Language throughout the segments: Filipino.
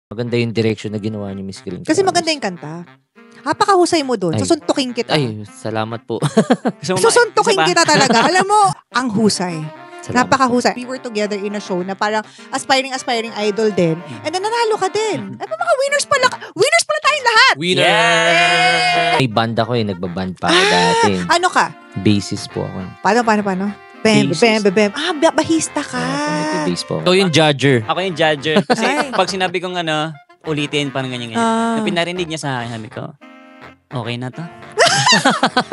Maganda yung direction na ginawa ni Miss Green. Kasi maganda yung kanta. Napakahusay mo doon. Susuntukin kita. Ay, salamat po. Susuntukin kita talaga. Alam mo, ang husay. Salamat Napakahusay. We were together in a show na parang aspiring idol din. And then nanalo ka din. Ay, mga winners pala tayong lahat. Winner! Yeah! May banda ko nagbaband pa ako dati. Ano ka? Bassist po ako. Paano? Bam. Bahista ka. Bass po. Ito yung judger. Ako yung judger. Kasi Ay. pag sinabi kong ulitin, parang ganyan. Na pinarinig niya sa akin, sabi ko, okay na to.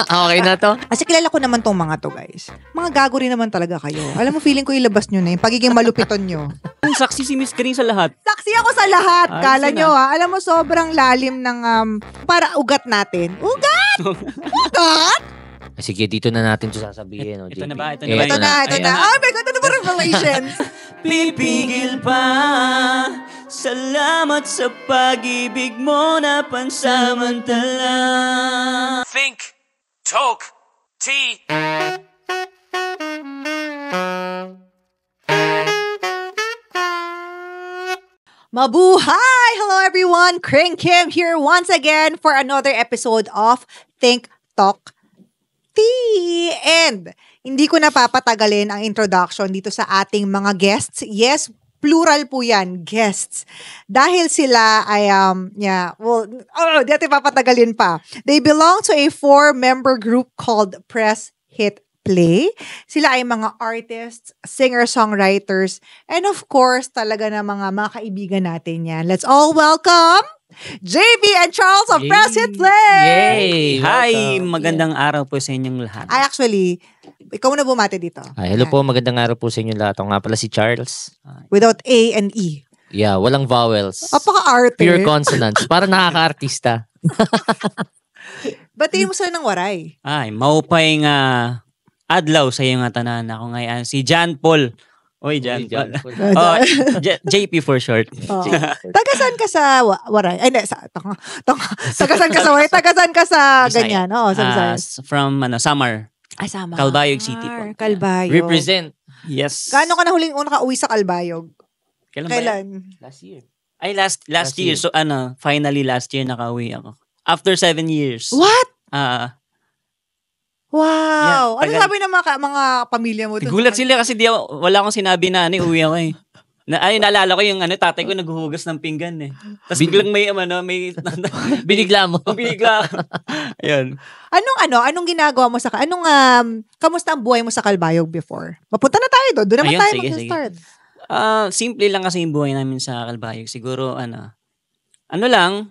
Okay na to? Kasi kilala ko naman tong mga to, guys. Mga gago rin naman talaga kayo. Alam mo, feeling ko ilabas nyo na yung pagiging malupiton nyo. Ang saksi si Miss Green sa lahat. Saksi ako sa lahat. Ay, Kala sina? nyo, Alam mo, sobrang lalim ng para ugat natin. Ugat! Ugat! Sige, dito na natin ito sasabihin. No, Ito JP. na ba? Ito Ito na. Oh my God, ano ba revelations? Pipigil pa. Salamat sa pag-ibig mo na pansamantala. Think, talk, tea. Mabuhay! Hello everyone! Kring Kim here once again for another episode of Think, Talk, Tea! And hindi ko napapatagalin ang introduction dito sa ating mga guests. Yes, plural po yan, guests. Dahil sila ay, di natin papatagalin pa. They belong to a 4-member group called Press Hit Play. Sila ay mga artists, singer-songwriters, and of course, talaga na mga kaibigan natin yan. Let's all welcome JB and Charles of Press Hit Play! Yay! Hi! Welcome. Magandang araw po sa inyong lahat. Ay, actually, ikaw na bumati dito. Hello po, magandang araw po sa inyo lahat. Ako nga pala si Charles. Without A and E. Yeah, walang vowels. Apaka-arte. Pure consonants. Para nakaka-artista. Batiin mo sila ng waray. Ay, maupay nga adlaw sa iyo nga tanan. Ako ngayon si John Paul. Oy, John Paul. Oh, JP for short. Oh. Tagasan ka sa waray? Ay, hindi. Tagasan ka sa waray? Tagasan ka sa ganyan? Oo, sa Visayas. From Samar. Ay, sama. Calbayog City po. Calbayog. Represent. Yes. Gaano ka na huling una ka uwi sa Calbayog? Kailan ba yan? Kailan? Last year. Ay, last year. year. So, finally last year nakauwi ako. After 7 years. What? Yeah, Wow! Ano tagal. sabi ng mga pamilya mo? Gulat sila kasi wala akong sinabi na uwi ako eh. Naalala ko yung tatay ko naghuhugas ng pinggan eh. Tapos biglang may Binigla mo. binigla. Ayun. Anong ginagawa mo kamusta ang buhay mo sa Calbayog before? Mapunta na tayo doon. Doon naman Ayun, tayo sige, mag-start. Simple lang kasi yung buhay namin sa Calbayog. Siguro, lang,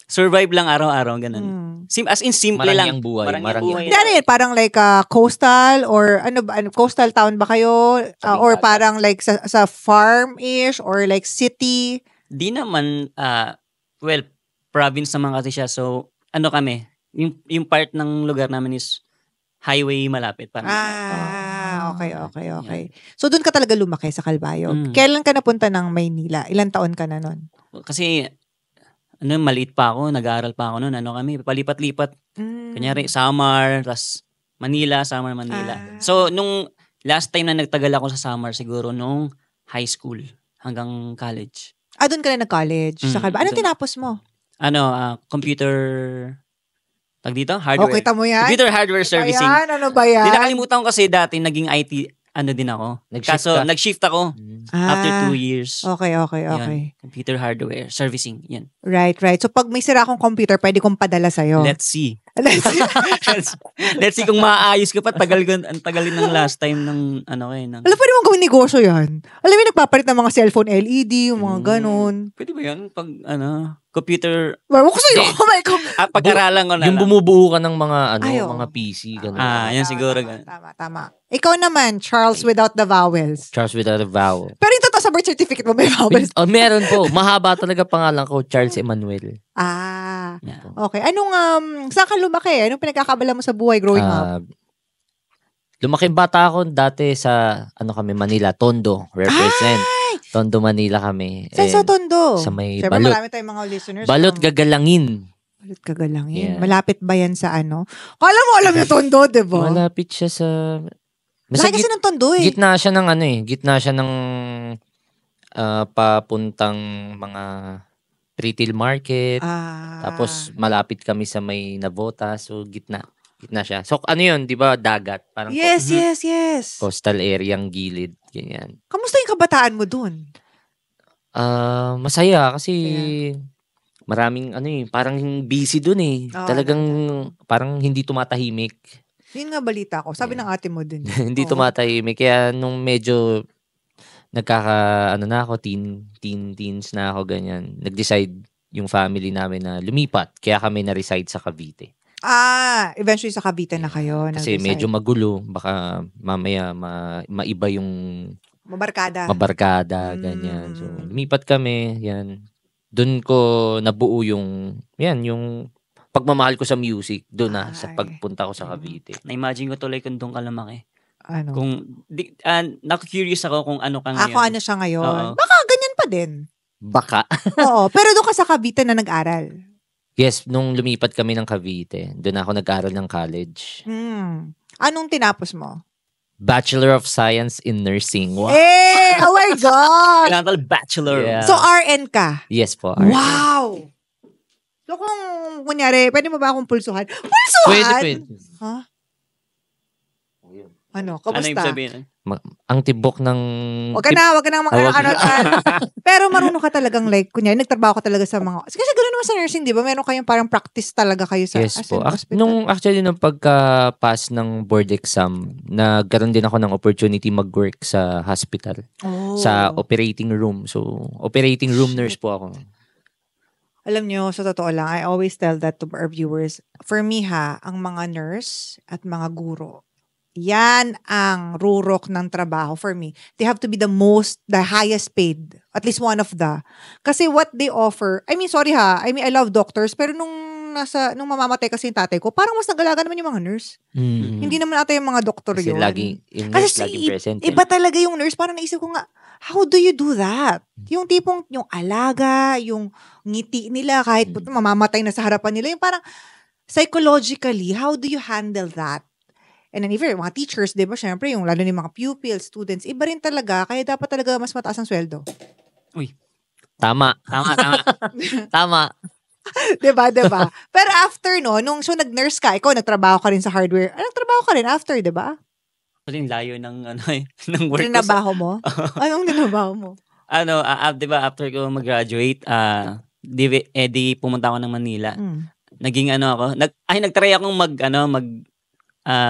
survive lang araw-araw, ganun. As in, simple Marangya lang. ang buhay, Marangya ang marangya. buhay. Hindi, ano yun? Parang like coastal or coastal town ba kayo? Or parang like sa farm-ish or like city? Di naman, province naman kasi siya. So, kami, yung part ng lugar namin is highway malapit. Parang, Okay. So, doon ka talaga lumaki sa Calbayog. Kailan ka napunta ng Maynila? Ilang taon ka na nun? Kasi, maliit pa ako, nag-aaral pa ako noon. Kami, palipat-lipat. Kunyari, Samar, tas Manila. So, nung last time na nagtagal ako sa Samar, siguro nung high school hanggang college. Doon ka na nag-college sa Calbayog. Anong tinapos mo? Computer, tag dito? Hardware. Okay, tamo yan? Computer hardware servicing. Ayan, ano ba yan? Nakalimutan ko kasi dati naging IT, din ako. Nag-shift Kaso, ka? nag-shift ako after 2 years. Okay. Yan, computer hardware servicing. Yan. Right. So, pag may sira akong computer, pwede kong padala sa'yo. Let's see. Let's see kung maaayos ka pa. Ang tagalin ng last time ng Alam, pwede mong gawin negosyo yan. Alam mo, nagpapalit ng mga cellphone LED, yung mga ganun. Pwede ba yan? Pag, computer, Wala ko sa'yo. Oh my God. pag-aralan ko na Yung lang. bumubuo ka ng mga Ayaw. mga PC ganun. Yan siguro. Ganun. Tama. Ikaw naman, Charles without the vowels. Charles without a vowel. Pero yung totoo sa birth certificate mo, may vowels. Meron po. Mahaba talaga pangalan ko, Charles Emmanuel. Yeah. Okay. Saan ka lumaki? Anong pinagkakabala mo sa buhay growing up? Lumaki bata ako dati sa Manila, Tondo, represent. Tondo, Manila kami. Saan sa Tondo? Sa may Siyempre, Balot. marami tayong mga listeners. Balot Gagalangin. Balot Gagalangin. Yeah. Malapit ba yan sa Kala mo alam yung Tondo, diba? Malapit siya sa... Laki kasi ng Tondo eh. Gitna siya ng Gitna siya ng papuntang mga Retail market. Ah. Tapos malapit kami sa may Navota. So gitna siya. So ano yun, di ba? Dagat. Parang Yes, yes, yes. coastal area ang gilid. Ganyan. Kamusta yung kabataan mo dun? Masaya kasi maraming parang busy dun eh. Oo, Talagang parang hindi tumatahimik. Yun nga balita ko. Sabi ng ate mo din. Hindi Oo. tumatahimik. Kaya nung medyo na ako, teens na ako, ganyan. Nag-decide yung family namin na lumipat. Kaya kami na-reside sa Cavite. Eventually sa Cavite na kayo. Kasi nag-decide. medyo magulo. Baka mamaya maiba yung mabarkada, ganyan. So, lumipat kami, yan. Doon ko nabuo yung pagmamahal ko sa music. Doon sa pagpunta ko sa Cavite. Na-imagine ko tuloy kung doon ka lumaki. Ano? Naku-curious ako kung ano ka ngayon. Ako ano siya ngayon. Oo. Baka ganyan pa din. Baka. Oo. Pero doon ka sa Cavite na nag-aral. Yes, nung lumipat kami ng Cavite, doon ako nag-aral ng college. Anong tinapos mo? Bachelor of Science in Nursing. Wow. Oh my God! Kailangan talaga bachelor. Yeah. So, RN ka? Yes po. Wow! So, kung kunyari, pwede mo ba akong pulsuhan? Pulsuhan? Pwede. Huh? Ano? Ano Kamusta? yung sabihin? Ang tibok ng... Wag ka na Wag ano. Pero marunong ka talagang kunyari, nagtrabaho ka talaga sa mga... Kasi gano'n naman sa nursing, di ba? Meron kayong parang practice talaga kayo sa Yes as po. in hospital. Nung pagka-pass ng board exam, nagkaroon din ako ng opportunity mag-work sa hospital. Oh. Sa operating room. So, operating room nurse po ako. Alam nyo, sa totoo lang, I always tell that to our viewers. For me ang mga nurse at mga guro, yan ang rurok ng trabaho for me. They have to be the highest paid. At least one of the. Kasi what they offer, I love doctors, pero nung mamamatay kasi yung tatay ko, parang mas nag-alaga naman yung mga nurse. Hindi naman ata yung mga doktor Kasi yun. yung nurse Kasi laging present. iba talaga yung nurse. Parang naisip ko nga, how do you do that? Yung tipong, yung alaga, yung ngiti nila, kahit mamamatay na sa harapan nila, yung parang psychologically, how do you handle that? And then even mga teachers, di ba, syempre, yung lalo ni mga pupils, students, iba rin talaga, kaya dapat talaga mas mataas ang sweldo. Uy. Tama. Diba? Pero after nung nag-nurse ka, ikaw nagtrabaho ka rin sa hardware. Nagtrabaho ka rin after, diba? Kasi yung layo ng ng work ko. Trinabaho mo? Anong trinabaho mo? Diba, after ko mag-graduate, di pumunta ako ng Manila. Naging nagtry akong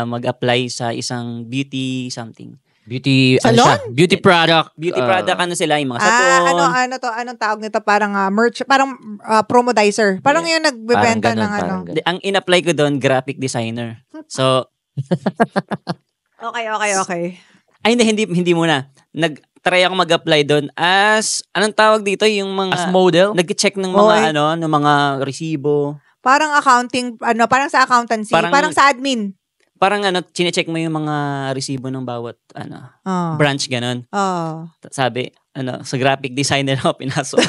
mag-apply sa isang beauty something. Beauty, Salon? Beauty product. Beauty product, sila, yung mga saton. Anong tawag nito? Parang merch, parang promodizer. Parang yung nagbebenta ng parang ganun. Ang in-apply ko doon, graphic designer. So, Okay. ay hindi muna. Nag-try ako mag-apply doon as, anong tawag dito? Yung mga... As model? Nag-check ng mga, ng mga resibo. Parang accounting, parang sa accountancy, parang sa admin. Parang chine-check mo yung mga resibo ng bawat branch, ganun. Sabi, sa graphic designer ako pinasok.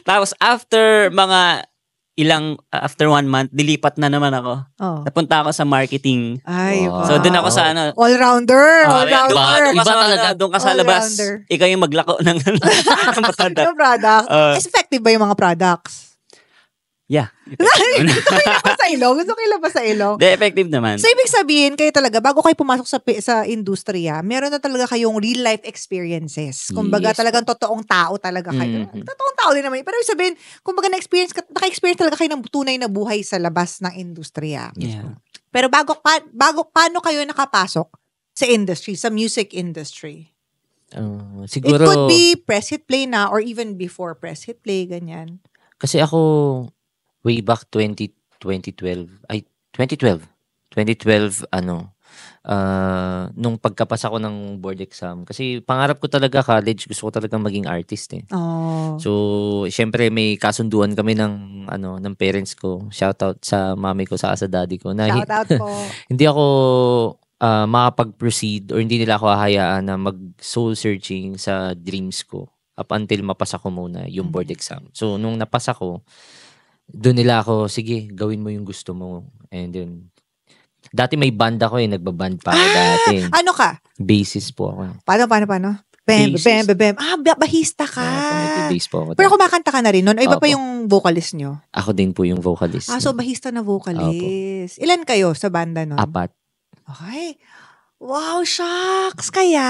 Tapos after after 1 month, dilipat na naman ako. Napunta ako sa marketing. Ay, wow. So doon ako sa all-rounder. Doon ka sa labas. Ikaw yung maglako ng product. Yung product. Is effective ba yung mga products? Yeah. Gusto ko ilabas sa ilong. De effective naman. So, ibig sabihin, kayo talaga, bago kayo pumasok sa industriya, meron na talaga kayong real life experiences. Kumbaga, talagang totoong tao talaga kayo. Totoong tao din naman. Pero ibig sabihin, kumbaga naka-experience talaga kayo ng tunay na buhay sa labas ng industriya. Yeah. Pero paano kayo nakapasok sa industry, sa music industry? Siguro, It could be press hit play na or even before press hit play, ganyan. Kasi ako, way back 2012, nung pagkapasa ko ng board exam. Kasi pangarap ko talaga college, gusto ko talaga maging artist eh. So, syempre may kasunduan kami ng parents ko. Shoutout sa mami ko, sa daddy ko. Na Shoutout po. hindi ako makapag-proceed or hindi nila ako hahayaan na mag-soul searching sa dreams ko up until mapasa ko muna yung board exam. So, nung napasa ko, doon nila ako, sige, gawin mo yung gusto mo. And then, dati may band ako nagbaband pa ako dati. Ano ka? Bassist po ako. Paano? Bam, bam, bam, bam. Bahista ka. Bass po ako. Pero kumakanta ka na rin nun? O iba pa Opo. yung vocalist nyo? Ako din po yung vocalist. So bahista na vocalist. Ilan kayo sa banda nun? 4. Okay. Wow, shucks. Kaya.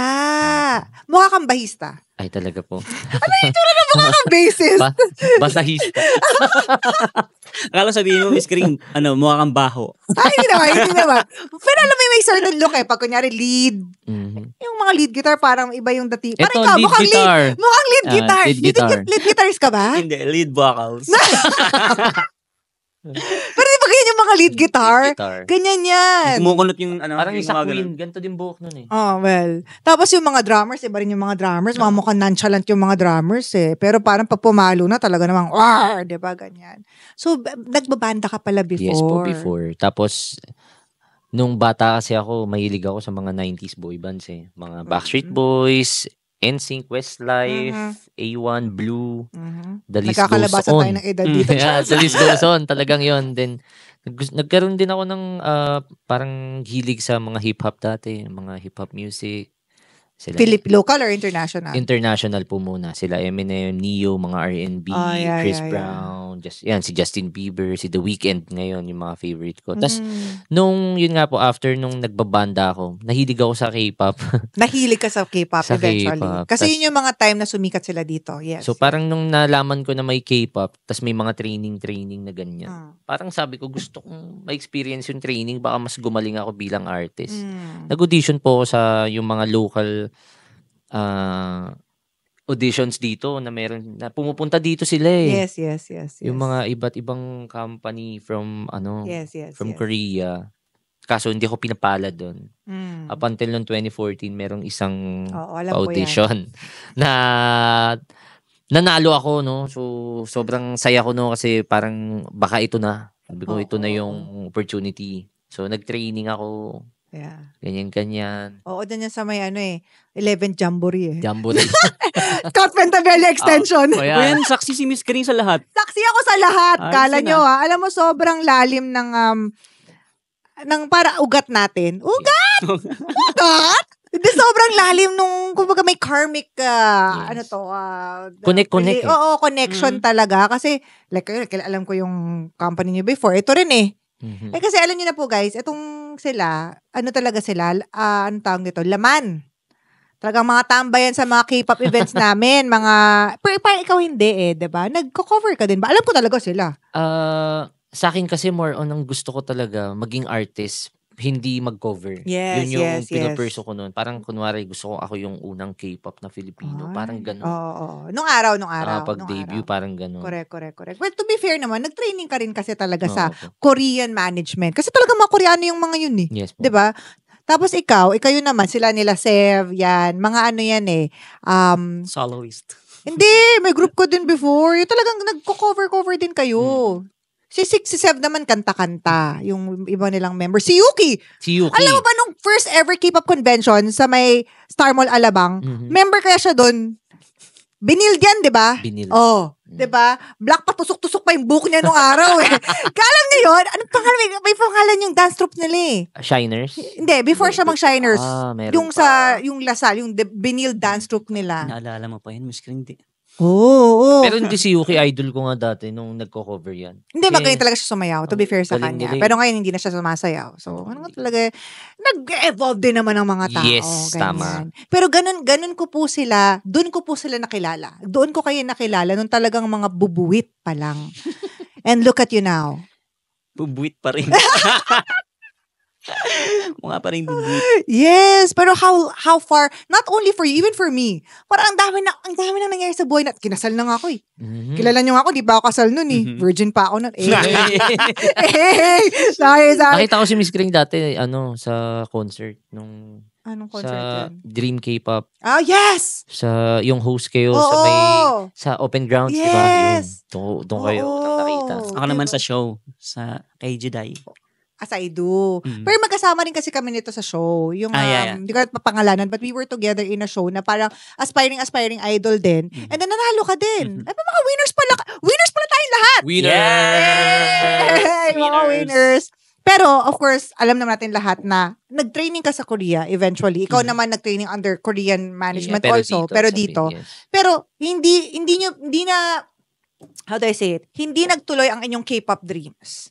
Mukha kang bahista. Ay, talaga po. Mukha kang bassist. Basahista. Akala sabihin mo, Miss Kring, mukha kang baho. Ay, hindi naman. Pero alam mo, may certain look eh. Pag kunyari lead, yung mga lead guitar, parang iba yung dati. Parang ikaw, lead mukhang guitar. Mukhang lead guitar. Lead guitar. Lead guitarist ka ba? Hindi, lead vocals. Pero di ba ganyan yung mga lead guitar? Ganyan yan. Kumukunot yung Parang yung isa mga queen. ganun. Ganito din buhok nun eh. Oh, well. Tapos yung mga drummers, iba rin yung mga drummers. Mga mukhang nonchalant yung mga drummers eh. Pero parang pag pumalo na, talaga namang, di ba, ganyan. So, nagbabanda ka pala before. Yes po, before. Tapos, nung bata kasi ako, mahilig ako sa mga 90s boy bands eh. Mga Backstreet Boys, NSYNC, Westlife, A1, Blue, the list goes Nagkakalabasan tayo on. ng edad dito. The list goes on. Talagang yon. Then, nagkaroon din ako ng parang hilig sa mga hip-hop dati. Mga hip-hop music. Sila, Local or international? International po muna. Sila Eminem, Neo, mga R&B, Chris Brown, si Justin Bieber, si The Weeknd ngayon, yung mga favorite ko. Tapos, yun nga po, after nung nagbabanda ako, nahilig ako sa K-pop. Nahilig ka sa K-pop Sa eventually. K-pop. Kasi yun yung mga time na sumikat sila dito. Yes. So, parang nung nalaman ko na may K-pop, tapos may mga training na ganyan. Parang sabi ko, gusto kong ma-experience yung training, baka mas gumaling ako bilang artist. Nag-audition po ako sa yung mga local auditions dito na meron na pumupunta dito sila eh. Yes. Yung mga iba't ibang company from Korea. Kaso hindi ako pinapala doon. Up until noong 2014 merong isang audition na nanalo ako, no. So sobrang saya ko, no, kasi parang baka ito na. Sabi ko ito na yung opportunity. So nag-training ako. Yeah. Ganyan. Oo, dyan yan sa may 11th Jamboree eh. Jamboree. Scott Pentabella extension. Yan, saksi si Miss Kring sa lahat. Saksi ako sa lahat. Ay, Kala nyo alam mo sobrang lalim ng para ugat natin. Ugat! Ugat! Hindi, sobrang lalim nung, kumbaga may karmic, Connect. Oo, connection talaga. Kasi, like, alam ko yung company niyo before. Ito rin eh. Kasi alam niyo na po guys, itong sila, talaga sila, anong tawag nito? Laman. Talagang mga tambayan sa mga K-pop events namin, pero parang ikaw hindi eh, diba? Nagko-cover ka din ba? Alam ko talaga sila. Sa akin kasi more on ang gusto ko talaga, maging artist, hindi mag-cover. Yes, Yun yung pinapurso ko noon. Parang kunwari gusto ko ako yung unang K-pop na Filipino. Parang gano'n. Oo. Nung araw. Pag-debut, parang gano'n. Correct. Well, to be fair naman, nag-training ka rin kasi talaga sa Korean management. Kasi talaga mga Koreano yung mga yun eh. Yes po. Diba? Tapos ikaw yun naman, sila nila Sev, yan. Mga yan eh. Soloist. Hindi, may group ko din before. Yung talagang nagko-cover din kayo. Si Sev naman kanta-kanta. Yung iba nilang member. Si Yuki! Alam mo ba nung first ever K-pop convention sa may Star Mall Alabang, member kaya siya doon? Binil yan, di ba? Binil. Di ba? Black pa, tusok-tusok pa yung buhok niya nung araw eh. Kaalam niyo yun? Anong pangalan? May pangalan yung dance troupe nila eh. Shiners? Hindi, before siya mag-Shiners. Meron yung sa, yung Lasal, yung Binil dance troupe nila. Naalala mo pa yun, Miss Kring? Oo. Pero hindi si Yuki, idol ko nga dati nung nagko-cover yan. Hindi, magaling talaga siya sumayaw. To be fair sa kanya. Galing. Pero ngayon hindi na siya sumasayaw. So, talaga, nag-evolve din naman ang mga tao. Yes, ganyan. Pero ganun ko po sila, doon ko po sila nakilala. Doon ko kayo nakilala nung talagang mga bubuwit pa lang. And look at you now. Bubuwit pa rin. Mga pa rin bubuwit. Yes, pero how far, not only for you, even for me. Parang ang dami na nangyari sa buhay na, kinasal na nga ako eh. Kilala nyo nga ako, di ba ako kasal nun eh. Virgin pa ako nun. Sorry. Nakita ko si Miss Kring dati, sa concert nung... Anong concert sa yun? Dream K-pop. Yes! Sa yung host kayo sa open grounds, yes, di ba? Doon kayo nakita. Ako naman sa show sa kay Juday. As I do. Pero magkasama rin kasi kami nito sa show. Yung, hindi ko papangalanan, but we were together in a show na parang aspiring idol din. And then nanalo ka din. Ay, mga winners pala tayong lahat! Winners! Yay! Mga winners! Pero, of course, alam naman natin lahat na nag-training ka sa Korea eventually. Ikaw naman nag-training under Korean management also. Pero dito. Pero, hindi na, how do I say it? Hindi nagtuloy ang inyong K-pop dreams.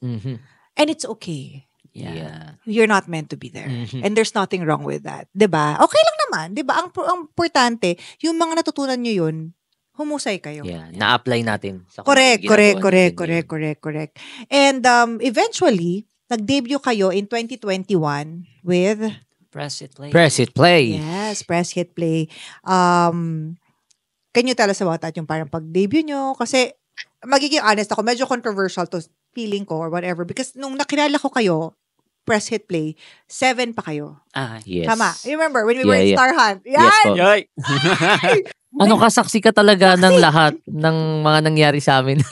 And it's okay. Yeah. You're not meant to be there. And there's nothing wrong with that. 'Di ba? Okay lang naman. 'Di ba? Ang importante, yung mga natutunan nyo yun, humusay kayo. Yeah. Na-apply natin. Sa Correct. And eventually, nag-debut kayo in 2021 with Press It Play. Press It Play. Yes, Press Hit Play. Can you tell us about that, yung parang pag-debut nyo? Kasi, magiging honest ako, medyo controversial to feeling ko or whatever. Because nung nakilala ko kayo, Press Hit Play, 7 pa kayo. Yes. Tama. Remember, when we were in Star Hunt? Yan! Yes po. Yoy! Kasaksi ka talaga ng lahat ng mga nangyari sa amin.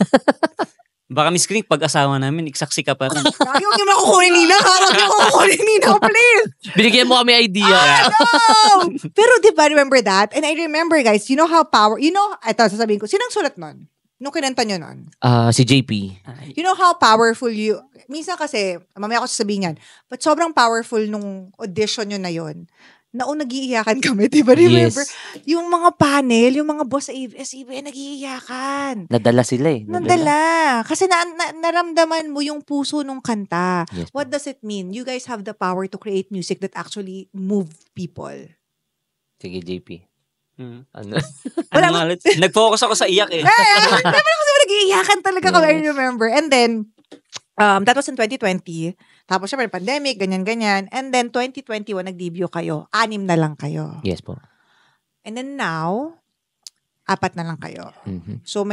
Baka Miss Kring, pag-asawa namin, iksaksi ka pa rin. Huwag niyo na kukunin Nina. Huwag niyo kukunin Nina, please. Binigyan mo kami idea. No! Pero diba, remember that? And I remember, guys, you know how ito, sasabihin ko, sinang sulat nun? Nung kinanta nyo nun? Si JP. You know how powerful minsan kasi, mamaya ako sasabihin yan, but sobrang powerful nung audition nyo na yun. Nag-iiyakan kami, diba? Remember? Yes. Yung mga panel, yung mga boss sa ABS-CBN, nag-iiyakan. Nadala sila eh. Nadala. Kasi naramdaman mo yung puso nung kanta. Yes. What does it mean? You guys have the power to create music that actually move people. Sige, JP. Ano? Nag-focus ako sa iyak eh. Never kasi nag-iiyakan talaga kami, I remember. And then, that was in 2020. Tapos syempre, pandemic, ganyan-ganyan. And then, 2021, nag-debut kayo. 6 na lang kayo. Yes po. And then now, 4 na lang kayo. Mm-hmm. So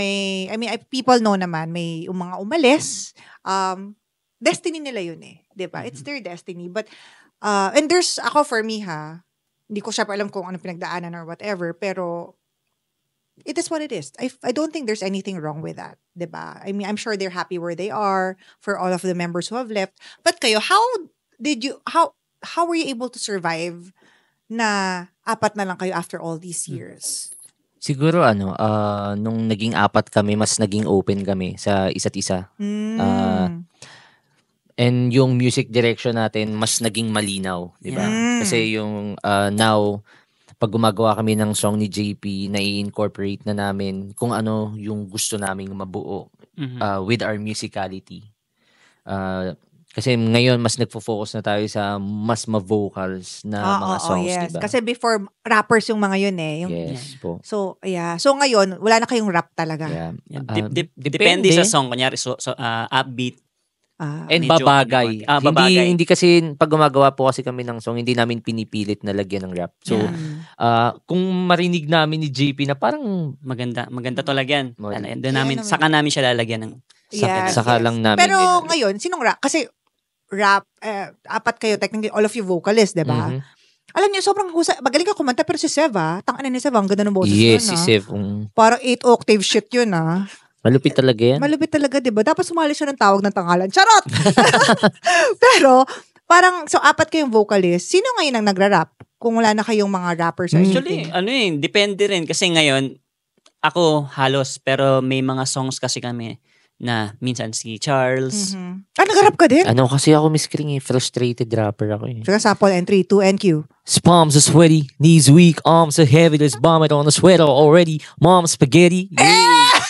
people know naman, may mga umalis. Destiny nila yun eh. Diba? It's their destiny. But, and there's, for me hindi ko syempre alam kung ano pinagdaanan or whatever, pero, it is what it is. I don't think there's anything wrong with that. Diba? I mean, I'm sure they're happy where they are for all of the members who have left. But kayo, how were you able to survive na 4 na lang kayo after all these years? Siguro nung naging 4 kami, mas naging open kami sa isa't isa. And yung music direction natin, mas naging malinaw. Diba? Kasi yung now, pag gumagawa kami ng song ni JP, na-incorporate na namin kung ano yung gusto naming mabuo with our musicality. Kasi ngayon, mas nagfo-focus na tayo sa mas ma-vocals na mga songs, yes. diba? Kasi before, rappers yung mga yun eh. Yes po. So, yeah. So, ngayon, wala na kayong rap talaga. Yeah. Depende sa song. Kunyari, upbeat. And babagay. Hindi kasi, pag gumagawa po kasi kami ng song, hindi namin pinipilit na lagyan ng rap. So, kung marinig namin ni JP na parang maganda to lagyan. Saka namin siya lalagyan ng saka lang namin. Pero ngayon, sinong rap? Kasi rap, 4 kayo, technically all of you vocalists, diba? Alam niyo, sobrang magaling ka kumanta, pero si Sev, tangan ni Sev, ang ganda ng boses yes, yun, si Sev. Parang 8 octave shit yun, Malupit talaga yan. Malupit talaga, diba? Dapat sumali siya ng tawag ng tangalan. Charot! Pero, parang, so 4 kayong vocalist. Sino ngayon ang nagra-rap? Kung wala na kayong mga rappers or Actually, depende rin. Kasi ngayon, ako halos, pero may mga songs kasi kami na minsan si Charles. Nag-rap ka din? Kasi ako, Miss Kring, frustrated rapper ako eh. Saka sample and 3, 2, and Q. Palms are sweaty, knees weak, arms are heavy, let's bomb it on the sweater already. Mom, spaghetti. Yeah.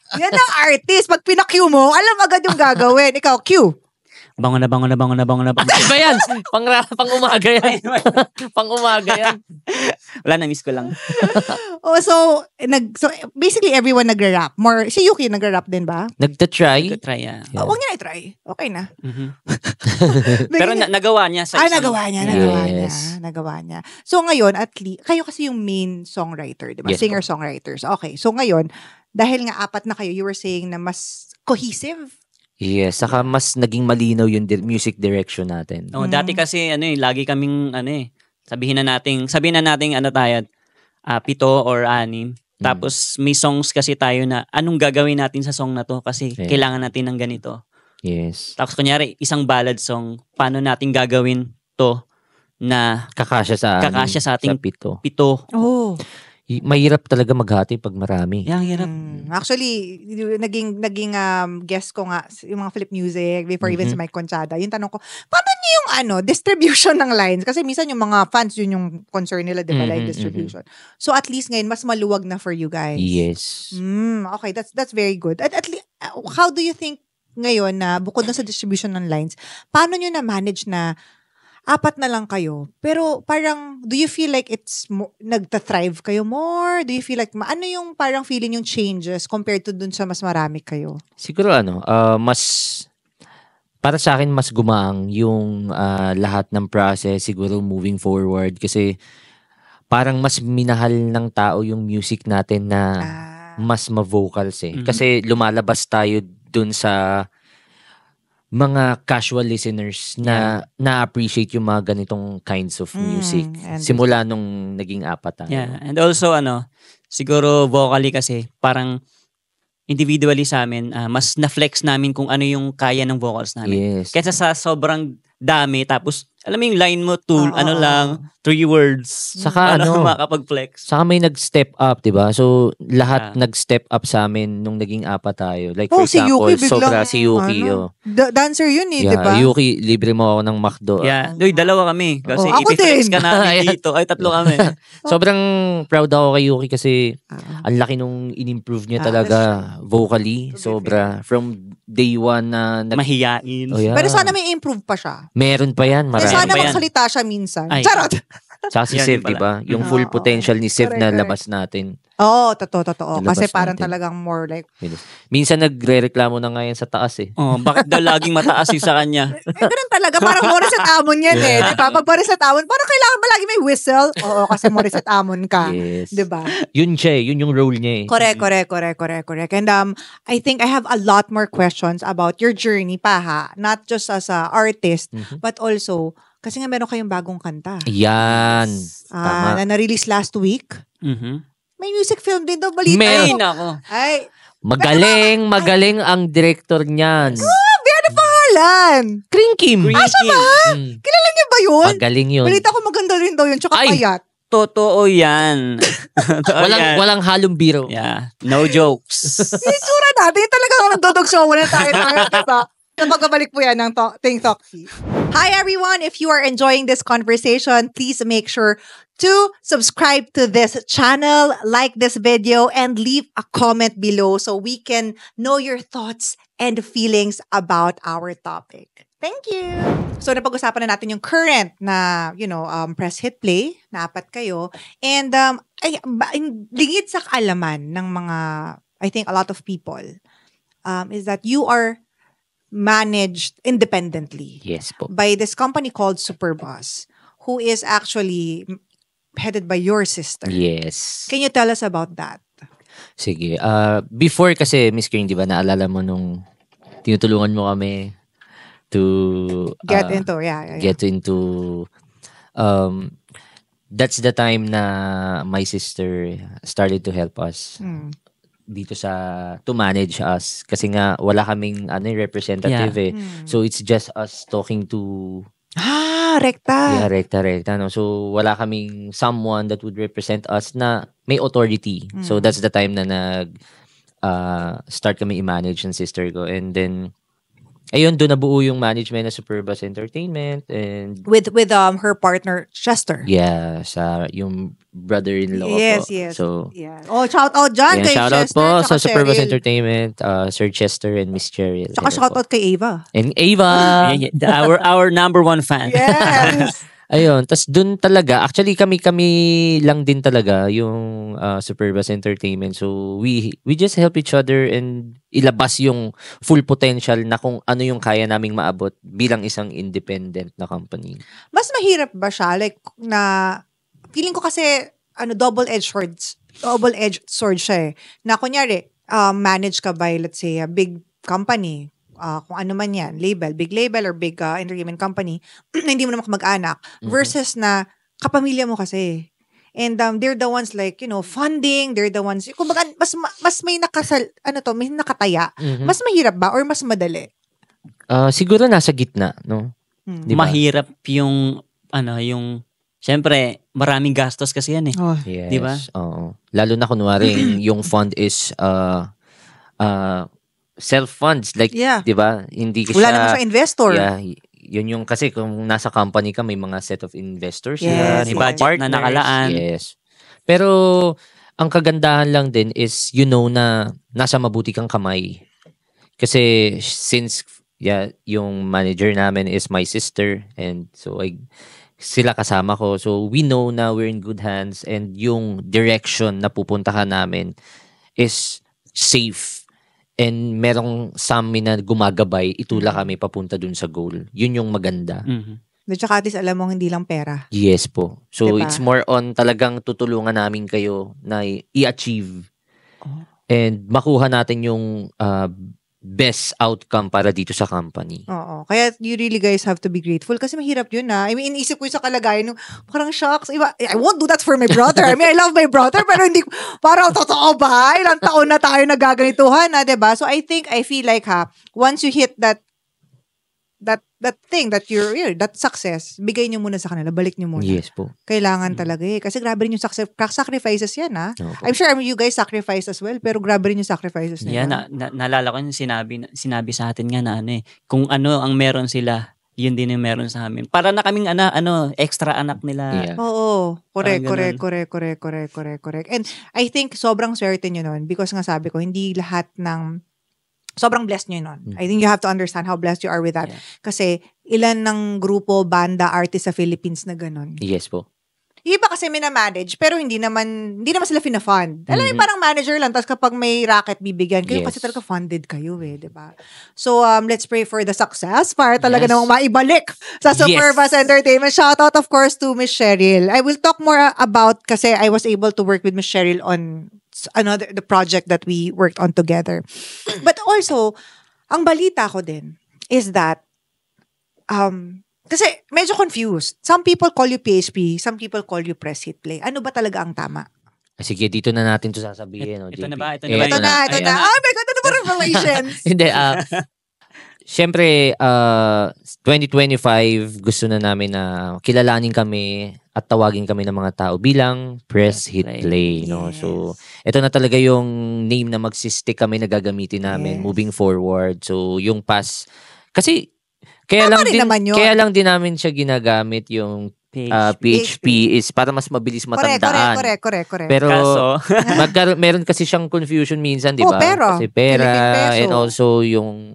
Yan ang artist. Pag pina-Q mo, alam agad yung gagawin. Ikaw, Q. Bango na. Ano ba yan? Pang umaga yan. Pang umaga yan. Wala, na-miss ko lang. So basically everyone nagra-rap. More, si Yuki nagra-rap din ba? Nagtatry, yeah. Huwag niya na-try. Okay na. Pero nagawa niya sa isang... Nagawa niya. So ngayon, at least, kayo kasi yung main songwriter, di ba? Yes, Singer-songwriters. Okay. So ngayon, dahil nga 4 na kayo, you were saying na mas cohesive. Yes, saka mas naging malinaw yung music direction natin. Dati kasi lagi kaming sabihin na natin tayo 7 or 6. Tapos may songs kasi tayo na anong gagawin natin sa song na to kasi kailangan natin ng ganito. Yes. Tapos kunyari isang ballad song, paano natin gagawin to na kakasya sa ating 7. Oh. Mahirap talaga maghati pag marami. Yang hirap. Actually, naging guest ko nga yung mga Flip Music before even sa Mike Conchada. Yung tanong ko, paano niyo yung distribution ng lines? Kasi minsan yung mga fans yun yung concern nila, di ba? Like distribution. So at least ngayon mas maluwag na for you guys. Yes. Okay, that's very good. At least, how do you think ngayon na bukod na sa distribution ng lines, paano nyo na manage na 4 na lang kayo. Pero parang, do you feel like it's nagta-thrive kayo more? Do you feel like, ano yung parang feeling yung changes compared to dun sa mas marami kayo? Siguro mas, para sa akin mas gumaang yung lahat ng process siguro moving forward. Kasi parang mas minahal ng tao yung music natin na mas ma-vocals Kasi lumalabas tayo dun sa mga casual listeners na na-appreciate yung mga ganitong kinds of music. Simula nung naging 4 tayo. Yeah. And also, siguro vocally kasi, parang individually sa amin, mas na-flex namin kung ano yung kaya ng vocals namin. Yes. Kaysa sa sobrang dami, tapos, alam mo yung line mo, 3 words. Saka makapag-flex. Saka may nag-step up, diba? So, lahat nag-step up sa amin nung naging 4 tayo. Like, for example, si Yuki. Dancer yun diba? Yuki, libre mo ako ng McDo. Yeah. Doy, 2 kami. Kasi ako ipiflex din. ka namin dito. Ay, 3 kami. Sobrang proud ako kay Yuki kasi ang laki nung in-improve niya talaga vocally. Sobra. From day 1 na... Mahiyain. Pero sana may improve pa siya. Meron pa yan. Marami. Sana magsalita siya minsan. Ay. Charot! Tsaka si Sev, diba? Yung full potential ni Sev na labas natin. Oo, totoo. Kasi parang natin. talagang more like... Minsan nagre-reklamo na ngayon sa taas Bakit daw laging mataas yung sa kanya? Ganun talaga. Parang Morissette Amon yan diba? Pag Morissette Amon, parang kailangan ba lagi may whistle? Oo, kasi Morissette Amon ka. Yes. Diba? Yun siya yun yung role niya Correct. And I think I have a lot more questions about your journey pa not just as a artist, but also, kasi nga meron kayong bagong kanta. Yan. Tama. Na na-release last week. May music film din daw, balita. Meron ako. Ay, Magaling ang director niyan. ano pangalan? Kring Kim. Kilala niyo ba yun? Magaling yun. Balita ko maganda rin daw yun, tsaka payat. Totoo yan. Walang halong biro. Yeah. No jokes. Yung itsura natin, talagang nagdodog-show na tayo, diba? Magkabalik po yan ng Think Talk Tea. Hi everyone! If you are enjoying this conversation, please make sure to subscribe to this channel, like this video, and leave a comment below so we can know your thoughts and feelings about our topic. Thank you! So, napag-usapan na natin yung current na, press hit play, na 4 kayo. And, lingid sa kaalaman ng mga, I think a lot of people, is that you are managed independently. Yes po. By this company called Superbus, who is actually headed by your sister. Yes. Can you tell us about that? Sige. Before kasi, Miss Kring, di ba, naalala mo nung tinutulungan mo kami to get into that's the time na my sister started to help us dito to manage us kasi nga wala kaming representative so it's just us talking to rekta. Yeah, rekta no. So wala kaming someone that would represent us na may authority. So that's the time na start kami i-manage ng sister ko, and then ayun, doon nabuo yung management ng Superbus Entertainment and with her partner Chester. Yeah, yung brother-in-law yes, po. Yes. So, yeah. Oh, shout out dyan kay shout out Chester. po sa Superbus Cheryl. Entertainment, Sir Chester and Miss Cheryl. Tsaka shout out kay Ava. And Ava. Our number 1 fan. Yes. Ayun, tas dun talaga, actually kami lang din talaga yung Superbus Entertainment. So we just help each other and ilabas yung full potential na kung ano yung kaya naming maabot bilang isang independent na company. Mas mahirap ba siya? Like, feeling ko kasi, double-edged sword siya eh. Na kunyari, manage ka by, let's say, a big company, kung ano man yan, big label or big entertainment company, na hindi mo naman mag-anak, versus na kapamilya mo kasi. And they're the ones like, funding, they're the ones, kumbaga, mas may may nakataya. Mas mahirap ba or mas madali? Siguro nasa gitna, no? Diba? Mahirap yung syempre, maraming gastos kasi yan eh. Oh. Yes. Di ba? Oo. Lalo na kunwari, yung fund is self-funds. Like, Yeah. di ba? Hindi ka Wala naman sa investor. Yeah, yun yung kasi kung nasa company ka, may mga set of investors Yes, yan, May mga budget na nakalaan. Yes. Pero, ang kagandahan lang din is, na nasa mabuti kang kamay. Kasi, since, yung manager namin is my sister, and so, sila kasama ko. So, we know na we're in good hands, and yung direction na pupuntahan namin is safe. And merong sa amin na gumagabay, itula kami papunta dun sa goal. Yun yung maganda. Tsaka at least alam mo, hindi lang pera. Yes po. So, Diba? it's more on talagang tutulungan namin kayo na i-achieve. And makuha natin yung best outcome para dito sa company. Oo. Kaya you really guys have to be grateful kasi mahirap yun I mean, iniisip ko yung sa kalagayan nung parang shocks. Iba, I won't do that for my brother. I mean, I love my brother pero hindi, parang totoo ba? Ilang taon na tayo nagaganituhan diba? So I feel like once you hit that thing that that success, bigay nyo muna sa kanila, balik nyo muna. Yes po. Kailangan talaga kasi grabe rin yung sacrifices yan Opo. I'm sure you guys sacrifice as well, pero grabe rin yung sacrifices nila. Yeah, naalala ko yung sinabi sa atin nga na kung ano ang meron sila, yun din yung meron sa amin. Para na kaming extra anak nila. Yeah. Oo. Correct. Parang ganun. Correct. And I think sobrang swerte nyo nun because nga sabi ko, hindi lahat ng sobrang blessed nyo nun. I think you have to understand how blessed you are with that. Yeah. Kasi ilan ng grupo, banda, artist sa Philippines na ganun. Yes po. Iba kasi minamanage, pero hindi naman sila fina-fund. Alam mo, parang manager lang, tapos kapag may racket, bibigyan kayo kasi talaga funded kayo diba? So, let's pray for the success para talaga namang maibalik sa Superbus Entertainment. Shout out, of course, to Miss Cheryl. I will talk more about, kasi I was able to work with Miss Cheryl on the project that we worked on together. But also, ang balita ko din is that, kasi medyo confused. Some people call you PHP, some people call you press hit play. Ano ba talaga ang tama? Sige, dito na natin to sasabihin. Ito na JP. ba? Ito na. Oh my God, ano ba revelations? Hindi, syempre, 2025, gusto na namin na kilalanin kami at tawagin kami ng mga tao bilang press hit play. No? Yes. So, ito na talaga yung name na magsistick kami na gagamitin namin moving forward. So, yung past, kasi, kaya lang din namin siya ginagamit yung PHP is para mas mabilis matandaan. Correct. Pero, Kaso, meron kasi siyang confusion minsan, di ba? Kasi Philippine peso. and also yung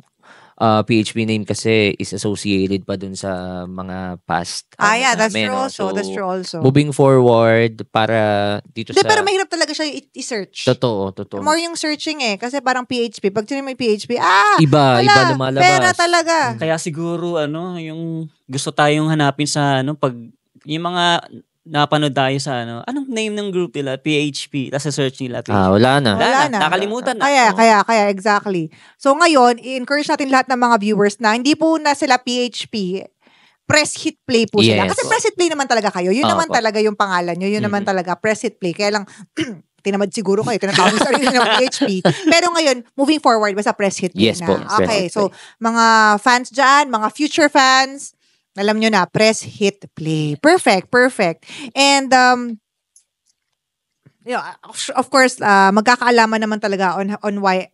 PHP name kasi is associated pa dun sa mga past. That's namin, true also. no? So, That's true also. moving forward, para dito Pero mahirap talaga siya i-search. Totoo. More yung searching kasi parang PHP. Pag sinay may PHP, Iba lumalabas. pera talaga. kaya siguro, yung gusto tayong hanapin sa, pag, yung mga napanood tayo sa anong name ng group nila? PHP. Tapos search nila PHP. Wala na. Nakalimutan na. Kaya, exactly. So ngayon, i-encourage natin lahat ng mga viewers na hindi po na sila PHP, press hit play po sila. Yes. Kasi press hit play naman talaga kayo. Yun naman talaga yung pangalan nyo. Yun naman talaga, press hit play. Kaya lang, tinamad siguro kayo. Tinatawag sa sarili ng PHP. Pero ngayon, moving forward, basta press hit play Yes na. po, press Okay, hit so mga fans dyan, mga future fans, alam nyo na, press, hit, play. Perfect. And, of course, magkakaalaman naman talaga on why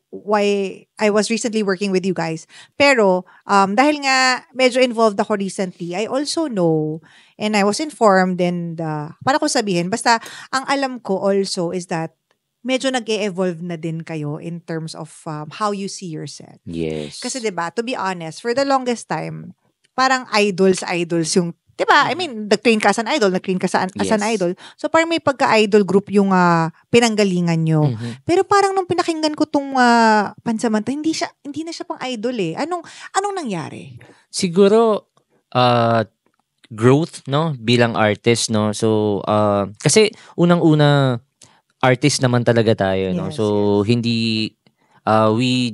I was recently working with you guys. Pero, dahil nga medyo involved ako recently, I also know, and I was informed, and para ko sabihin, basta, ang alam ko also is that, medyo nag-e-evolve na din kayo in terms of how you see yourself. Yes. Kasi 'di ba, to be honest, for the longest time, parang idols yung, 'di ba? I mean, nag-train ka as an idol, nag-train ka as an idol. So parang may pagka-idol group yung pinanggalingan nyo. Pero parang nung pinakinggan ko tong pansamanta, hindi na siya pang idol Anong nangyari? Siguro growth, no, bilang artist, no. So kasi unang-una artist naman talaga tayo, no. Yes, So hindi we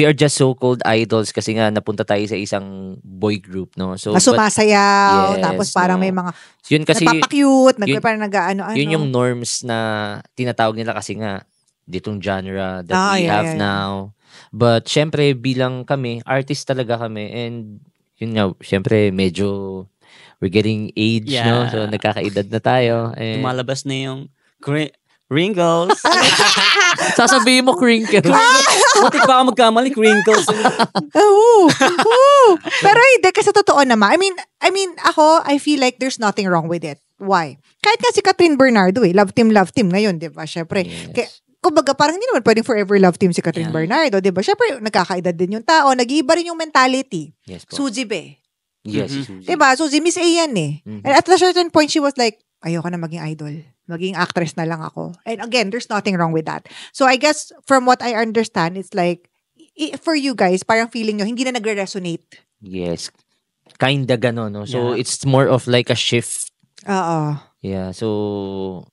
are just so-called idols kasi nga napunta tayo sa isang boy group, no. So Sumasayaw, yes, tapos parang may mga yun kasi nagpapa-cute, yun- parang nag-ano-ano. yun yung norms na tinatawag nila kasi nga ditong genre that we have now. But syempre bilang kami, artist talaga kami, and yun nga, syempre medyo we're getting age, no? So, nagkakaedad na tayo. Tumalabas na yung wrinkles. Sasabihin mo crinkles. Buti pa ako magkamali, wrinkles. Pero hindi, kasi totoo naman. I mean, ako, I feel like there's nothing wrong with it. Why? Kahit nga si Catherine Bernardo Love team ngayon, di ba? Syempre, kumbaga parang hindi naman pwedeng forever love team si Catherine Bernardo, di ba? Syempre, nagkakaedad din yung tao, nag-iiba rin yung mentality. Yes po. Suzy Be. Yes. Di ba? Suzy, Miss A yan eh. And at a certain point, she was like, ayoko na maging idol. Maging actress na lang ako. And again, there's nothing wrong with that. So I guess, from what I understand, it's like, for you guys, parang feeling nyo, hindi na nagre-resonate. Yes. Kinda gano'n, no? So, it's more of like a shift. Oo. Yeah, so...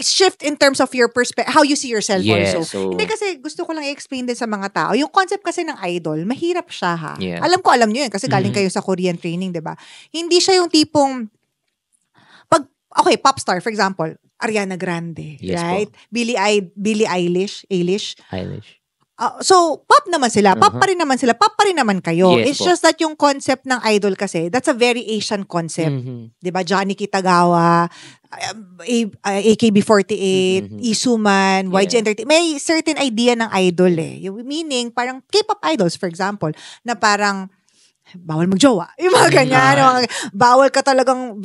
Shift in terms of your perspective, how you see yourself also. So, Hindi kasi, gusto ko lang i-explain din sa mga tao. Yung concept kasi ng idol, mahirap siya ha. Yeah. Alam nyo yun, kasi galing kayo sa Korean training, di ba? Hindi siya yung tipong, pop star, for example, Ariana Grande, right? Po. Billie Eilish. So, pop naman sila. Pop pa rin naman sila. Pop pa rin naman kayo. Yes, It's just that yung concept ng idol kasi, that's a very Asian concept. Diba? Johnny Kitagawa, AKB48, Isuman, YG Entertainment. May certain idea ng idol eh. Meaning, parang K-pop idols, for example, na parang, bawal magjowa. Yung mga ganyan. Bawal ka talagang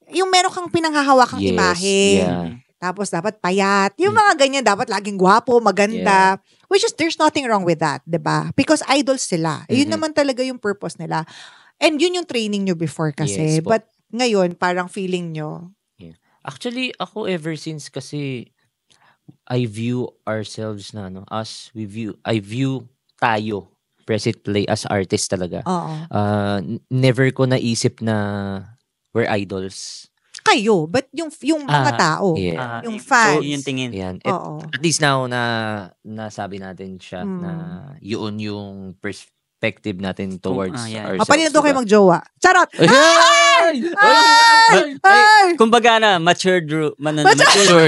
yung meron kang pinanghahawakang imahe. Yeah. Tapos dapat payat. Yung mga ganyan, dapat laging gwapo, maganda. Yeah. Which is, there's nothing wrong with that, diba? Because idols sila. Yun naman talaga yung purpose nila. And yun yung training nyo before kasi. But ngayon, parang feeling nyo. Yeah. Actually, ako ever since kasi I view ourselves na, I view tayo, Presit Play, as artist talaga. Never ko naisip na we're idols. Kayo, but yung mga tao, yung fans. So, yung tingin. Yan. At least now na nasabi natin siya na yun yung perspective natin towards ourselves. Paano doon kayo magjowa? Charot! Kumbaga na, matured,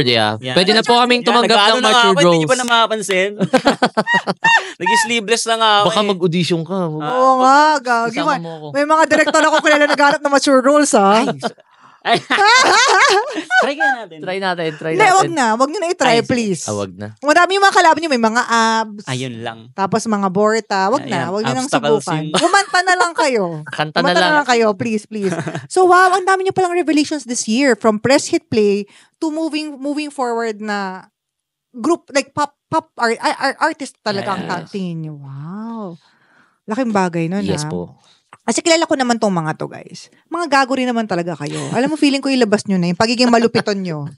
yeah. Pwede na po kaming tumanggap ng matured roles. Hindi pa na makapansin. Nag-sleeveless na nga ako. Baka mag-audition ka. Oo nga, gagi. May mga director ako kilala naghanap ng mature roles, ha? Try natin. Hindi, wag nyo na i-try, please. Wag na. Madami yung mga kalaban nyo, may mga abs. Ayun lang. Tapos mga borta. Wag nyo nang subukan. Kumanta na lang kayo. Kanta na lang kayo, please. So wow, ang dami nyo palang revelations this year. From Press Hit Play to moving forward na group, like pop artist talaga ang tingin nyo. Wow. Laking bagay nun, Yes po. Kasi kilala ko naman tong mga to, guys. Mga gago rin naman talaga kayo. Alam mo, feeling ko ilabas nyo na yung pagiging malupiton nyo.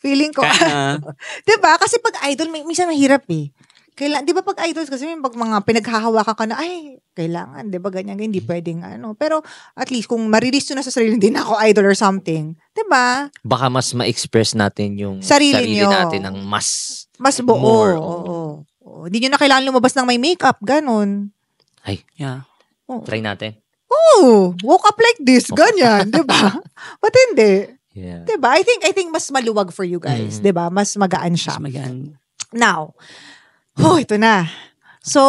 Feeling ko. Diba? Kasi pag idol, minsan mahirap eh. Di ba pag idols kasi pag mga pinaghahawakan ka na, ay, kailangan, di ba ganyan, hindi pwedeng Pero at least kung marilis nyo na sa sarili, hindi na ako idol or something. Di ba? Baka mas ma-express natin yung sarili natin ng mas buo. More. Oo. Hindi nyo na kailangan lumabas ng may makeup, ganun. Ay, try natin. Woke up like this, ganyan, di ba? But hindi. Yeah. Di ba? I think mas maluwag for you guys, di ba? Mas magaan siya. Mas magaan. Now, ito na. So,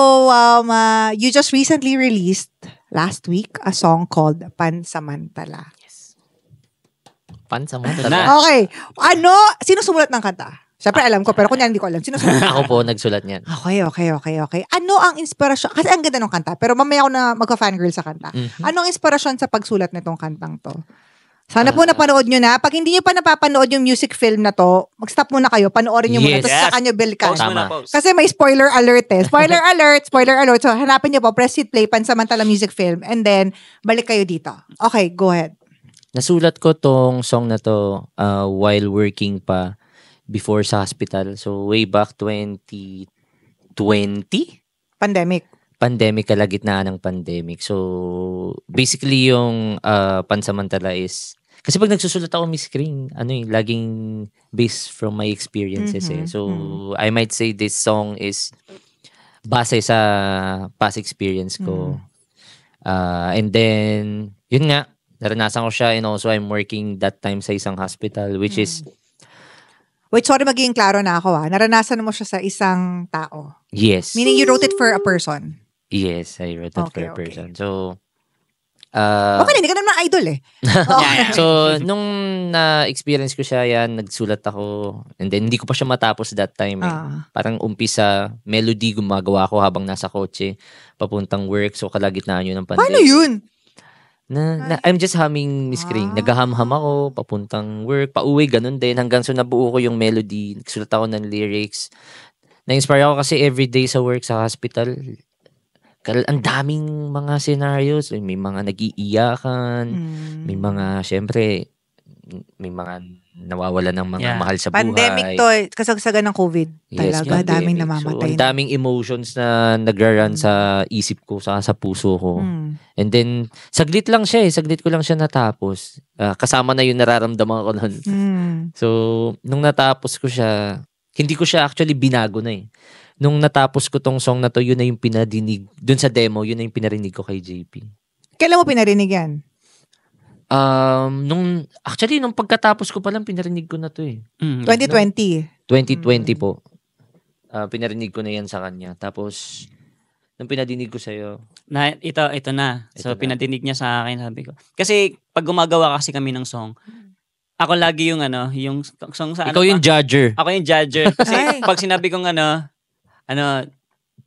you just recently released last week a song called Pansamantala. Yes. Pansamantala. Okay. Sino sumulat ng kanta? Siyempre alam ko, pero kunya hindi ko alam. Sino sumulat? Ako po, nagsulat niyan. Okay. Ano ang inspirasyon? Kasi ang ganda ng kanta, pero mamaya ako na magka-fangirl sa kanta. Ano ang inspirasyon sa pagsulat nitong kantang to? Sana po napanood nyo na. Pag hindi nyo pa napapanood yung music film na to, mag-stop muna kayo, panoorin nyo muna, tapos saka nyo bilkan. Kasi may spoiler alert eh. Spoiler alert. So, hanapin nyo po, Press Hit Play, Pansamantala music film, and then, balik kayo dito. Okay, go ahead. Nasulat ko tong song na to while working pa before sa hospital. So, way back 2020? Pandemic, kalagitnaan ng pandemic. So, basically yung pansamantala is, kasi pag nagsusulat ako, Miss Kring, laging based from my experiences eh. So, I might say this song is base sa past experience ko. And then, yun nga, naranasan ko siya, and also I'm working that time sa isang hospital, which is, wait, sorry, magiging klaro na ako Naranasan mo siya sa isang tao. Yes. Meaning you wrote it for a person. Yes, I wrote that for a person. So, Okay, hindi ka naman idol eh. So, nung na-experience ko siya yan, nagsulat ako. And then, hindi ko pa siya matapos that time. Parang umpisa, melody gumagawa ko habang nasa kotse, papuntang work. So, kalagitnaan yun ng pandemic. Paano yun? I'm just humming, Miss Kring. Nagaham-ham ako, papuntang work, pauwi, ganun din. Hanggang so, nabuo ko yung melody. Nagsulat ako ng lyrics. Na-inspire ako kasi everyday sa work sa hospital. Ang daming mga scenarios. May mga nag-iiyakan. May mga, syempre, may mga nawawala ng mga mahal sa buhay. Pandemic to, kasagsagan ng COVID. Yes, talaga, daming namamatay. So, ang daming emotions na nagra-run sa isip ko, sa puso ko. And then, saglit lang siya saglit ko lang siya natapos. Kasama na yung nararamdaman ko nun. So, nung natapos ko siya, hindi ko siya actually binago na Nung natapos ko tong song na to, yun na yung pinadinig. Dun sa demo, yun na yung pinarinig ko kay JP. Kailan mo pinarinig yan? Nung pagkatapos ko palang pinarinig ko na to 2020? 2020 po. Pinarinig ko na yan sa kanya. Tapos, nung pinadinig ko sa'yo. Ito na. So, pinadinig niya sa akin, sabi ko. Kasi, pag gumagawa kasi kami ng song, ako lagi yung yung song sa Ikaw yung judger. Ako yung judger. Kasi, pag sinabi kong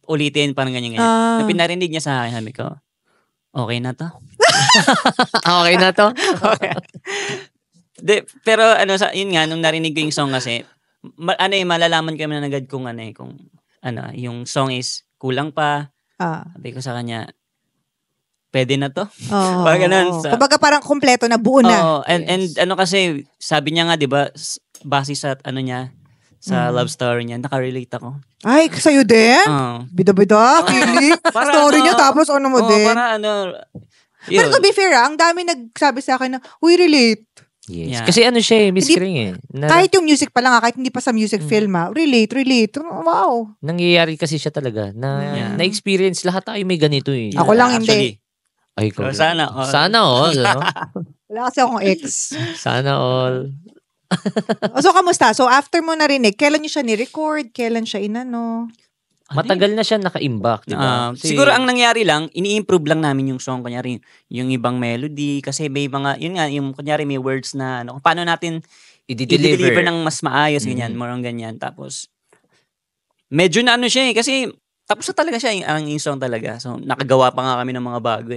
ulitin, parang ganyan. Na pinarinig niya sa akin, sabi ko, okay na to. Okay na to? Okay. Pero yun nga, nung narinig ko yung song kasi, malalaman kami na agad kung yung song is kulang pa. Sabi ko sa kanya, pwede na to? Parang ganun. Kumbaga parang kompleto na, buo na. And kasi, sabi niya nga, di ba, base sa niya, sa love story niya, nakarelate ako. Ay, sa'yo din? Bida-bida, kilig. Story niya, tapos mo din? Pero to be fair, ang dami nagsabi sa akin na, uy, relate. Yes. Yeah. Kasi siya Miss Kring kahit yung music pa lang kahit hindi pa sa music film relate. Wow. Nangyayari kasi siya talaga na-experience lahat tayo may ganito Ako lang hindi. Ay, sana all. Wala kasi akong ex. Sana all. So, kamusta? So, after mo narinig, kailan niyo siya ni-record? Kailan siya Matagal na siya naka-imbak, di ba? Siguro ang nangyari lang, ini-improve lang namin yung song, kunyari, yung ibang melody, kasi may mga, yun nga, yung kunyari may words na, paano natin i-deliver ng mas maayos, ganyan, morang ganyan. Tapos, medyo na siya kasi, tapos na talaga siya, yung song talaga. So, nakagawa pa nga kami ng mga bago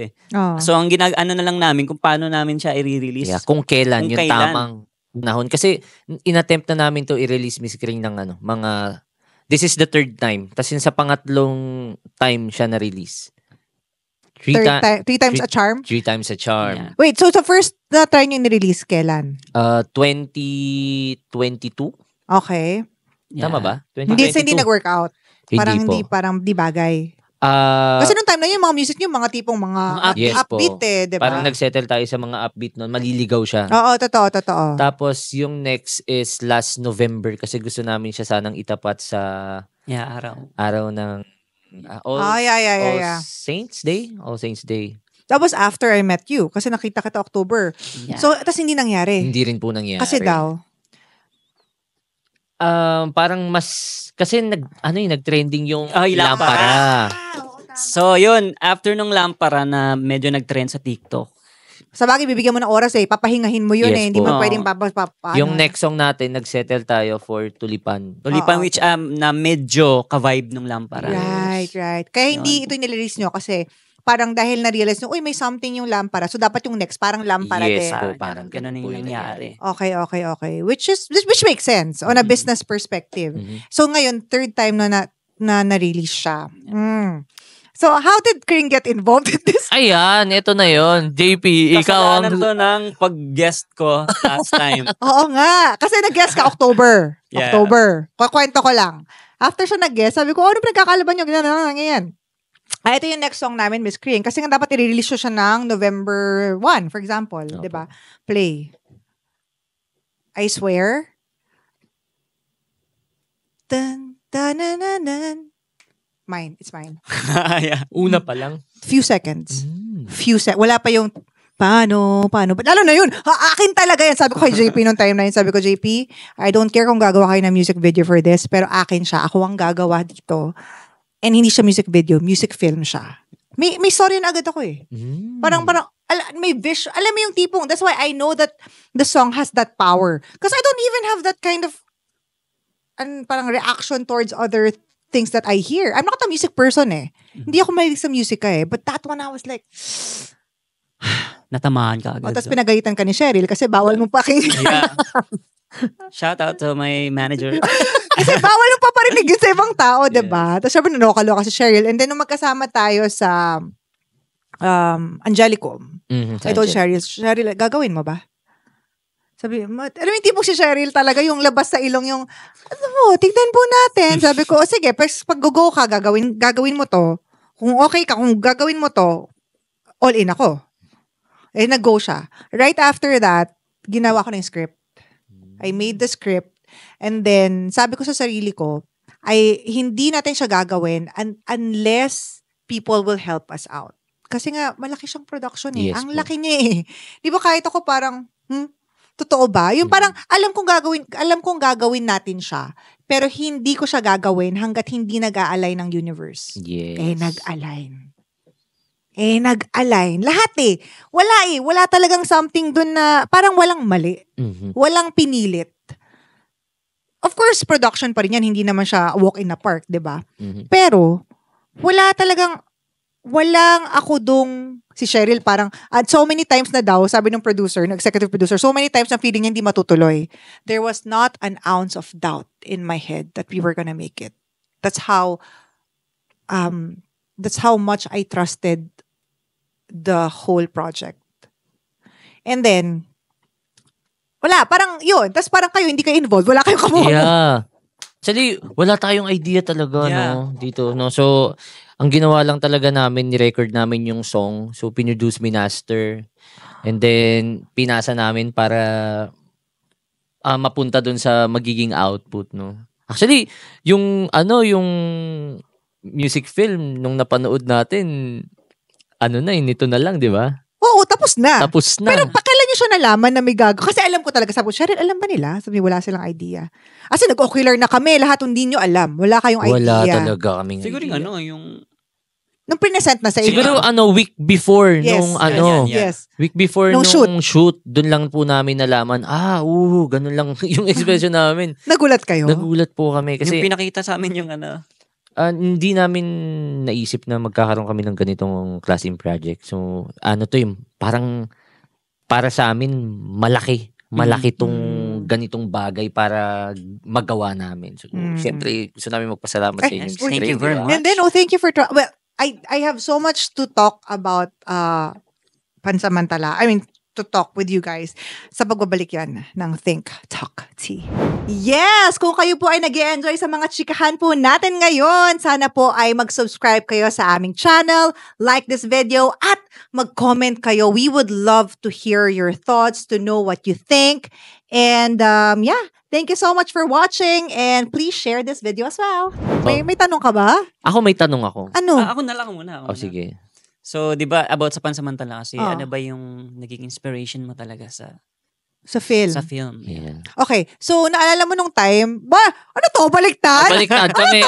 So, ang na lang namin, kung paano namin siya i-release. Yeah, kung kailan, yung tamang nahon. Kasi, inattempt na namin to i-release, Miss Kring, ng mga, this is the third time. Tapos sa pangatlong time siya na-release. Three times a charm? 3 times a charm. Yeah. Wait, so the first na try nyo ni-release kailan? 2022. Okay. Tama ba? 2022. Hindi nag-workout. Parang di bagay. Kasi nung time na yun, mga music nyo, mga tipong mga upbeat diba? Parang nagsettle tayo sa mga upbeat nun. Maliligaw siya. Oo, totoo. Tapos, yung next is last November kasi gusto namin siya sanang itapat sa araw ng All Saints Day? All Saints Day. Tapos after I met you, kasi nakita kita October. Yeah. So, tapos hindi nangyari. Hindi rin po nangyari. Kasi daw? Parang kasi nag-trending yung lampara. So, yun, after nung lampara na medyo nag-trend sa TikTok. Sa bagay, bibigyan mo ng oras papahingahin mo yun Hindi mo pwedeng Yung next song natin, nag-settle tayo for Tulipan. Which na medyo ka-vibe nung lampara. Right. Kaya hindi ito nilirelease nyo kasi parang dahil na-realize nyo, may something yung lampara. So, dapat yung next, parang lampara din. Yes po, parang ganun yung nangyari. Okay. Which makes sense on a business perspective. So, ngayon, third time na na-release siya. So, how did Kring get involved in this? Ayan, ito na yon. JP, ikaw ang... Kasalanan to ng pag-guest ko last time. Oo nga. Kasi nag-guest ka October. Yeah. October. Kukwento ko lang. After siya nag-guest, sabi ko, ano pinagkakalaban nyo? Ganyan. Ito yung next song namin, Miss Kring. Kasi nga dapat i-release siya ng November 1, for example. Okay. Diba? Play. I swear. Dun, dun, dun, dun, dun. It's mine. Yeah. Una pa lang. Few seconds. Wala pa yung paano. Lalo na yun. Akin talaga yan. Sabi ko kay JP nung time na yun. Sabi ko, JP, I don't care kung gagawa kayo ng music video for this, pero akin siya. Ako ang gagawa dito. And hindi siya music video. Music film siya. May story na agad ako Parang may vision. Alam mo yung tipong, that's why I know that the song has that power. Because I don't even have that kind of parang reaction towards other things that I hear. I'm not a music person eh. Hindi ako mahilig sa musika eh. But that one, I was like, natamaan ka agad. Tapos pinagalitan ka ni Cheryl kasi bawal mo pakinggan. Yeah. Shout out to my manager. Kasi bawal mo pa parinig yun sa ibang tao, diba? Tapos sabi, nanokalo kasi Cheryl. And then, nung magkasama tayo sa Angelicum, I told Cheryl, gagawin mo ba? Sabi, alam mo yung tipong si Cheryl talaga, yung labas sa ilong, yung, tignan po natin. Sabi ko, sige, pag go ka, gagawin mo to. Kung okay ka, kung gagawin mo to, all in ako. Eh, nag-go siya. Right after that, ginawa ko na yung script. I made the script. And then, sabi ko sa sarili ko, hindi natin siya gagawin unless people will help us out. Kasi nga, malaki siyang production eh. Yes, ang laki niya eh. Di ba kahit ako parang, totoo ba? Yung parang, alam kong gagawin natin siya. Pero hindi ko siya gagawin hanggat hindi nag-a-align ng universe. Yes. Nag-align. Lahat eh. Wala talagang something dun na parang walang mali. Mm-hmm. Walang pinilit. Of course, production pa rin yan. Hindi naman siya walk in the park, di ba? Mm-hmm. Pero, walang ako si Cheryl parang, at so many times na daw, sabi ng executive producer, so many times na feeling niya hindi matutuloy. There was not an ounce of doubt in my head that we were gonna make it. That's how much I trusted the whole project. And then, parang yun. Tapos parang kayo, hindi kayo involved. Wala kayong kamuha. Yeah. Actually, wala tayong idea talaga, no? Dito, no? So, ang ginawa lang talaga namin, ni-record namin yung song. So, pinuduce, minaster. And then, pinasa namin para mapunta dun sa magiging output, no? Actually, yung music film, nung napanood natin, nito na lang, di ba? Oo, tapos na. Pero pakailan nyo siya nalaman na may gago? Kasi alam ko talaga, sabi ko, Cheryl, alam ba nila? Sabi, wala silang idea. Kasi nag-ocular na kami, lahat hindi nyo alam. Wala kayong idea. Wala talaga kaming siguro idea. Siguro yung... Nung present na sa inyo. Siguro, week before, Yes. Week before nung shoot, dun lang po namin nalaman, ganun lang yung expression namin. Nagulat kayo? Nagulat po kami. Kasi, yung pinakita sa amin yung hindi namin naisip na magkakaroon kami ng ganitong klaseng project. So, parang para sa amin, malaki tong ganitong bagay para magawa namin. So, syempre, gusto namin magpasalamat sa inyo. Thank you very much. And then, thank you for, I have so much to talk about pansamantala. I mean, to talk with you guys sa pagbabalik yan ng Think, Talk, Tea. Yes! Kung kayo po ay nag-i-enjoy sa mga chikahan po natin ngayon, sana po ay mag-subscribe kayo sa aming channel, like this video, at mag-comment kayo. We would love to hear your thoughts, to know what you think. And thank you so much for watching and please share this video as well. May tanong ka ba? Ako may tanong ako. Ano? Ako na lang muna. Sige. So, di ba, about sa pansamantala kasi, ano ba yung naging inspiration mo talaga sa film? Sa film. Yeah. Okay. So, naalala mo nung time, baliktad? Baliktad kami.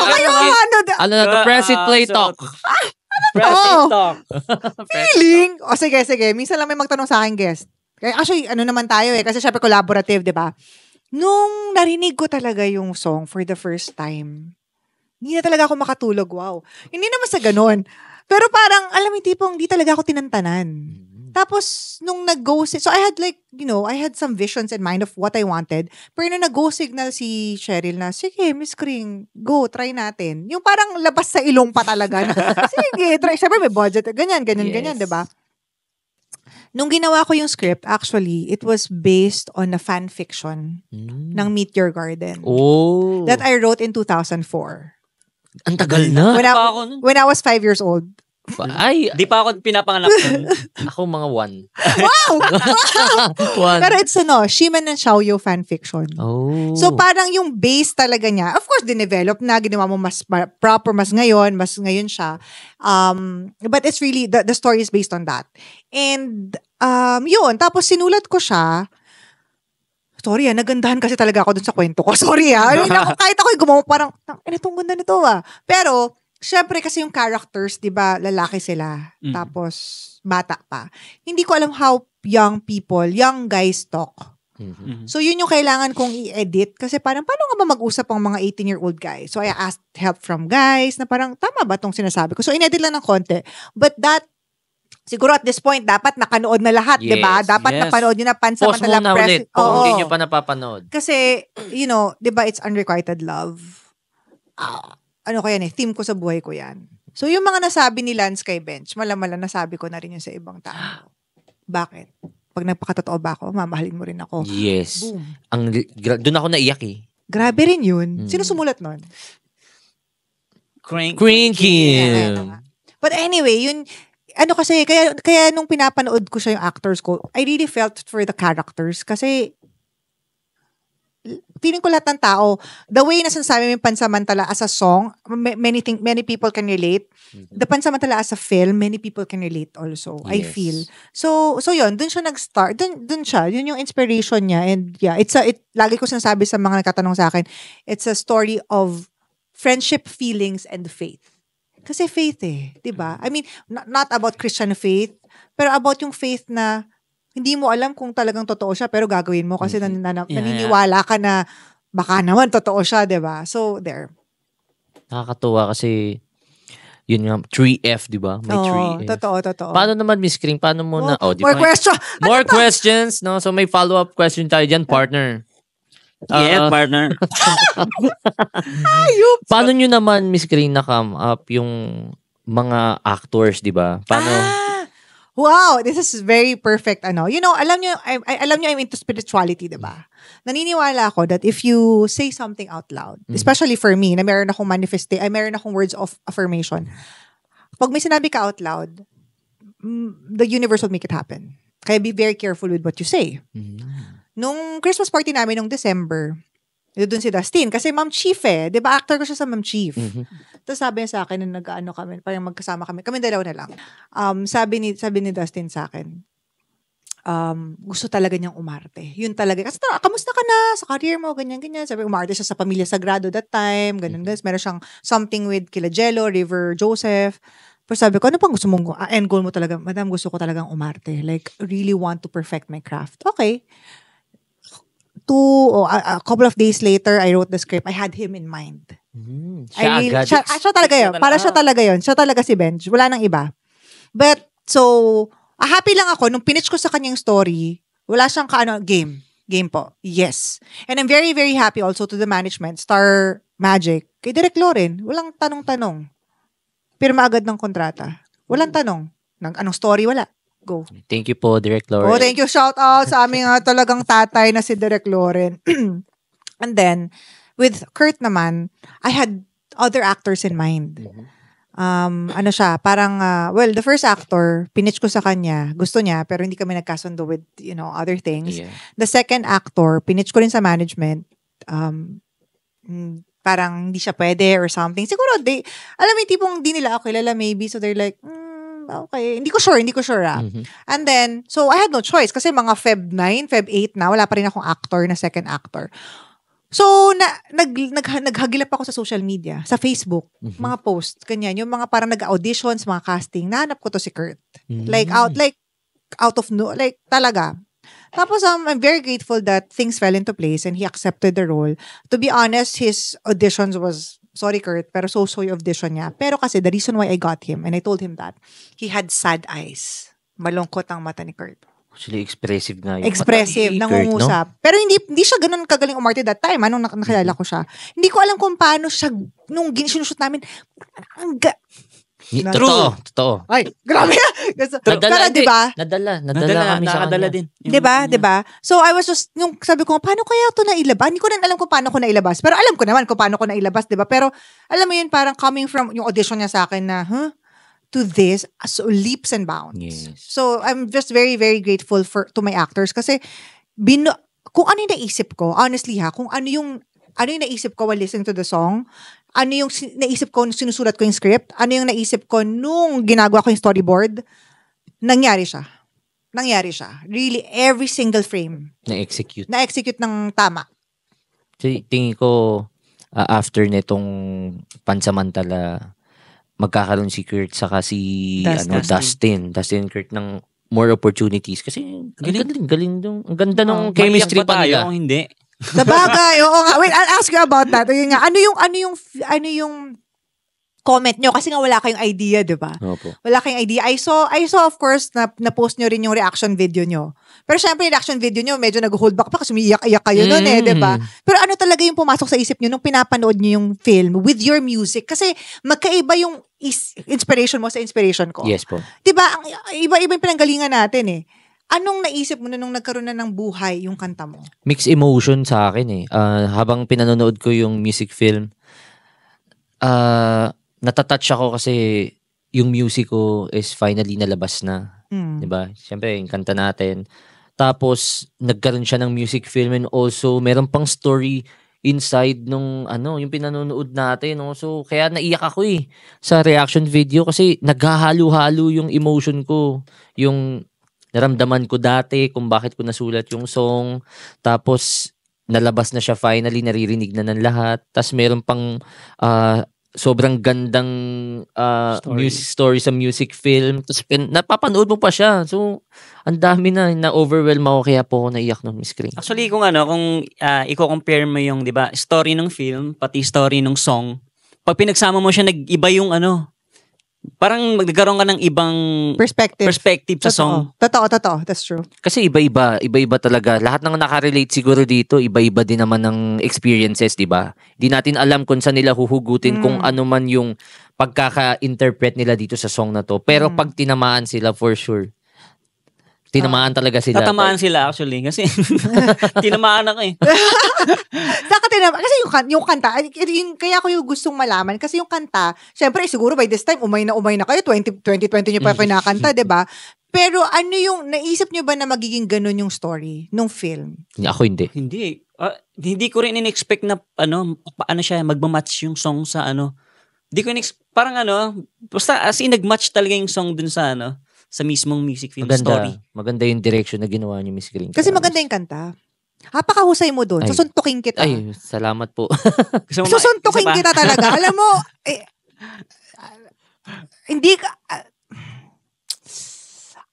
Press it, play, talk. Press it, talk. Feeling? Sige. Minsan lang may magtanong sa akin, guest. Actually, naman tayo kasi syempre collaborative, di ba? Nung narinig ko talaga yung song for the first time, hindi na talaga ako makatulog. Wow. Hindi naman sa ganun. Pero parang, alam mo, tipong di talaga ako tinantanan. Tapos, nung nag-go, so I had some visions in mind of what I wanted. Pero nung nag-go signal si Cheryl na, sige, Miss Kring, go, try natin. Yung parang labas sa ilong pa talaga. Sige, try. Siyempre may budget. Ganyan, diba? Nung ginawa ko yung script, actually, it was based on a fan fiction ng Meet Your Garden. Oh. That I wrote in 2004. Ang tagal na. When I was 5 years old. Ay, di pa ako pinapanganak nun. Ako mga 1. Wow! 1. Pero it's Shiman and Xiaoyo fanfiction. Oh. So parang yung base talaga niya, of course, dinevelop na, ginawa mo mas proper, mas ngayon siya. But it's really, the story is based on that. And, yun, tapos sinulat ko siya. Sorry nagandahan kasi talaga ako dun sa kwento ko. Sorry I mean, kahit ako'y gumawa, parang, itong ganda nito Pero, syempre kasi yung characters, di ba, lalaki sila. Tapos, bata pa. Hindi ko alam how young guys talk. So, yun yung kailangan kong i-edit kasi parang, paano nga ba mag-usap ang mga 18-year-old guys? So, I asked help from guys na parang, tama ba itong sinasabi ko? So, inedit lang ng konti. But that, siguro at this point, dapat nakanood na lahat, di ba? Dapat napanood nyo na Pansamantala Pause muna ulit kung hindi nyo pa napapanood. Kasi, di ba, it's unrequited love. Ano ko yan theme ko sa buhay ko yan. So, yung mga nasabi ni Lance kay Bench, malamala nasabi ko na rin yun sa ibang tao. Bakit? Pag nagpakatotoo ba ako, mamahalin mo rin ako. Yes. Boom. Doon ako naiyak Grabe rin yun. Sino sumulat nun? Crank Kim. But anyway, yun, kasi, kaya nung pinapanood ko siya yung actors ko, I really felt for the characters kasi feeling ko lahat ng tao, the way na sinasabi yung Pansamantala as a song, many people can relate. The Pansamantala as a film, many people can relate also. Yes. I feel. So yun, dun siya nag-start. Dun siya. Yun yung inspiration niya. And yeah, lagi ko sinasabi sa mga nagtatanong sa akin, it's a story of friendship, feelings, and faith. Kasi faith diba? I mean, not about Christian faith, pero about yung faith na hindi mo alam kung talagang totoo siya, pero gagawin mo kasi naniniwala ka na baka naman totoo siya, diba? So, there. Nakakatuwa kasi yun nga, 3F, diba? May 3F. Totoo. Paano naman, Miss Kring? Paano mo na? More questions! More questions, no? So, may follow-up question tayo dyan, partner. Partner. Paano nyo naman, Miss Kring, na-come up yung mga actors, diba? Paano? Wow, this is very perfect. Alam nyo, I'm into spirituality, diba? Naniniwala ako that if you say something out loud, especially for me, na meron akong meron akong words of affirmation, pag may sinabi ka out loud, the universe will make it happen. Kaya be very careful with what you say. Nung Christmas party namin nung December, doon si Dustin. Kasi Ma'am Chief Diba actor ko siya sa Ma'am Chief. Tapos sabi niya sa akin, nung kami, parang magkasama kami dalawa na lang. Sabi ni Dustin sa akin, gusto talaga niyang umarte. Yun talaga. Kasi kamusta ka na sa career mo? Ganyan. Sabi, umarte siya sa Pamilya Sagrado that time. Ganun. Meron siyang something with kila Jello, River Joseph. Pero sabi ko, ano pang gusto mong, end goal mo talaga? Madam, gusto ko talagang umarte. Like, really want to perfect my craft. Okay. A couple of days later, I wrote the script. I had him in mind. Siya talaga yun. Para siya talaga yun. Siya talaga si Benj. Wala nang iba. But, so, happy lang ako. Nung pinitch ko sa kanyang story, wala siyang game. Game po. Yes. And I'm very, very happy also to the management, Star Magic, kay Direk Loren. Walang tanong-tanong. Pirma agad ng kontrata. Walang tanong. Anong story? Wala. Go. Thank you po, Direk Loren. Oh, thank you. Shout out sa aming talagang tatay na si Direk Loren. And then, with Kurt naman, I had other actors in mind. Parang, the first actor, pinitch ko sa kanya, gusto niya, pero hindi kami nagkasundo with, other things. Yeah. The second actor, pinitch ko rin sa management, parang hindi siya pwede or something. Siguro, alam mo yung tipong di nila ako kilala maybe, so they're like, okay. Hindi ko sure. And then, so I had no choice kasi mga Feb 9, Feb 8 na, wala pa rin akong actor na second actor. So, naghagilap ako sa social media, sa Facebook, mga posts, ganyan. Yung mga parang nag-auditions, mga casting, nahanap ko to si Kurt. Talaga. Tapos, I'm very grateful that things fell into place and he accepted the role. To be honest, his auditions was, sorry Kurt, pero so-so yung audition niya. Pero kasi the reason why I got him, and I told him that, he had sad eyes. Malungkot ang mata ni Kurt. Actually, expressive nga yun. Expressive, nangungusap. No? Pero hindi siya ganun kagaling umarte that time. Anong nakilala ko siya. Hindi ko alam kung paano siya, nung sinushoot namin, Totoo. Ay, grabe. Pero diba? Nadala kami sa kanya. Din. Diba? So, I was just, nung sabi ko, paano kaya ito nailabas? Hindi ko rin alam kung paano ko nailabas. Pero alam ko naman kung paano ko nailabas, diba? Pero, alam mo yun, parang coming from yung audition niya sa akin na, to this, so leaps and bounds. Yes. So, I'm just very, very grateful to my actors kasi, kung ano yung naisip ko, honestly kung ano yung naisip ko while listening to the song, ano yung naisip ko nung sinusulat ko yung script, ano yung naisip ko nung ginagawa ko yung storyboard, nangyari siya. Really, every single frame. Na-execute ng tama. Tingin ko, after nitong Pansamantala, magkakaroon si Kurt saka si Dustin Kurt ng more opportunities kasi galing dong. Ang ganda ng chemistry pa nila. Hindi. Sabagay, oo nga. Wait, I'll ask you about that. Yun nga, ano yung comment nyo? Kasi nga wala kayong idea, di ba? Opo. Wala kayong idea. I saw of course, na-post nyo rin yung reaction video nyo. Pero syempre, yung reaction video nyo, medyo nag-hold back pa kasi umiiyak-iyak kayo nun di ba? Pero ano talaga yung pumasok sa isip nyo nung pinapanood nyo yung film with your music? Kasi magkaiba yung inspiration mo sa inspiration ko. Yes po. Di ba? Iba-iba yung pinanggalingan natin Anong naisip mo nung nagkaroon na ng buhay yung kanta mo? Mixed emotion sa akin habang pinanonood ko yung music film, natatouch ako kasi yung music ko is finally nalabas na. Diba? Siyempre, yung kanta natin. Tapos, nagkaroon siya ng music film and also, meron pang story inside nung yung pinanonood natin. No? So, kaya naiyak ako sa reaction video kasi naghahalo-halo yung emotion ko. Yung naramdaman ko dati kung bakit ko nasulat yung song. Tapos, nalabas na siya finally, naririnig na ng lahat. Tapos, meron pang sobrang gandang music story sa music film. Tapos napapanood mo pa siya. So, ang dami na-overwhelm ako kaya po ako naiyak ng Miss Kring. Actually, kung i-compare mo yung, di ba, story ng film, pati story ng song, pag pinagsama mo siya, nag-iba yung parang magkakaroon ka ng ibang perspective sa song. Totoo. That's true. Kasi iba-iba talaga. Lahat ng nakarelate siguro dito, iba-iba din naman ng experiences, di ba? Di natin alam kung saan nila huhugutin kung ano man yung pagkaka-interpret nila dito sa song na to. Pero pag tinamaan sila, for sure. Tinamaan talaga sila. Tatamaan sila actually kasi tinamaan ako Kasi yung kanta, kaya ko yung gustong malaman kasi yung kanta, syempre siguro by this time umay na kayo, 2020 nyo pa pinakanta, diba? Pero ano yung, naisip nyo ba na magiging ganun yung story nung film? Ako hindi. Hindi ko rin in-expect na paano siya magmamatch yung song sa Hindi ko parang basta as in nag-match talaga yung song dun sa sa mismong music film story. Maganda yung direction na ginawa niyo, Miss Kring. Kasi maganda yung kanta. Napakahusay mo doon. Susuntukin kita. Ay, salamat po. Susuntukin kita talaga. Alam mo, hindi ka...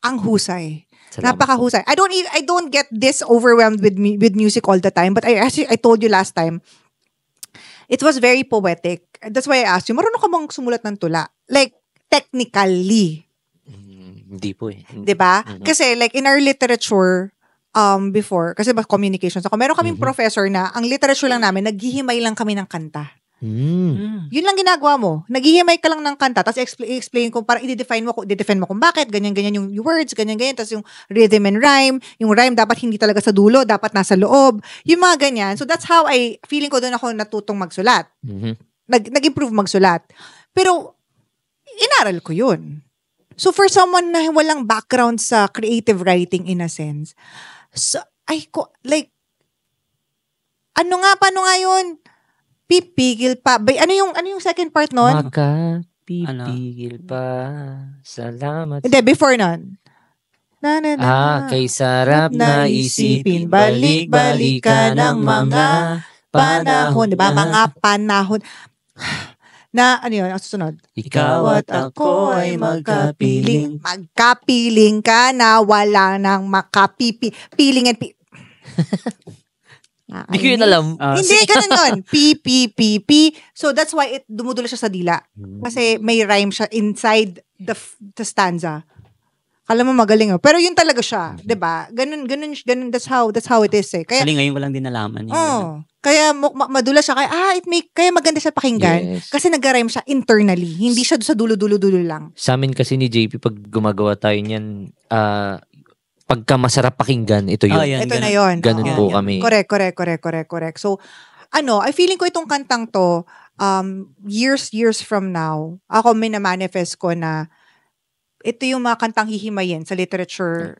ang husay. Salamat napakahusay. Po. I don't get this overwhelmed with music all the time, but I told you last time, it was very poetic. That's why I asked you, marunong ka bang sumulat ng tula? Like, technically. Hindi po Diba? Kasi like in our literature, before, kasi communications ako, meron kaming professor na, ang literature lang namin, naghihimay lang kami ng kanta. Yun lang ginagawa mo. Naghihimay ka lang ng kanta, tapos explain ko, para i-define mo kung bakit, ganyan-ganyan yung words, ganyan-ganyan, tapos yung rhythm and rhyme, yung rhyme dapat hindi talaga sa dulo, dapat nasa loob, yung mga ganyan. So that's how feeling ko doon ako natutong magsulat. Nag-improve magsulat. Pero, inaral ko yun. So, for someone na walang background sa creative writing in a sense, paano nga yun? Pipigil pa. Ano yung second part nun? Makapipigil pa. Salamat. Hindi, before nun. Kay sarap na isipin, balik-balikan ng mga panahon. Diba? Mga panahon. Na, ano yun, ang susunod? Ikaw at ako ay magkapiling. Magkapiling ka na wala nang makapiling and Hindi ko yun alam. Hindi, ganun yun. P. So, that's why dumudula siya sa dila. Kasi may rhyme siya inside the stanza. Kala mo magaling. Pero yun talaga siya. Diba? Ganun, that's how it is eh. Kaya, actually, ngayon ko lang din nalaman. Kaya madula siya. Kaya maganda siya pakinggan. Yes. Kasi nag-rhyme siya internally. Hindi siya sa dulo-dulo lang. Sa amin kasi ni JP, pag gumagawa tayo niyan, pagka masarap pakinggan, ito yun. Ito na yun. Ganun po kami. Correct. So, I feeling ko itong kantang to, years from now, ako minamanifest ko na ito yung mga kantang hihimayin sa literature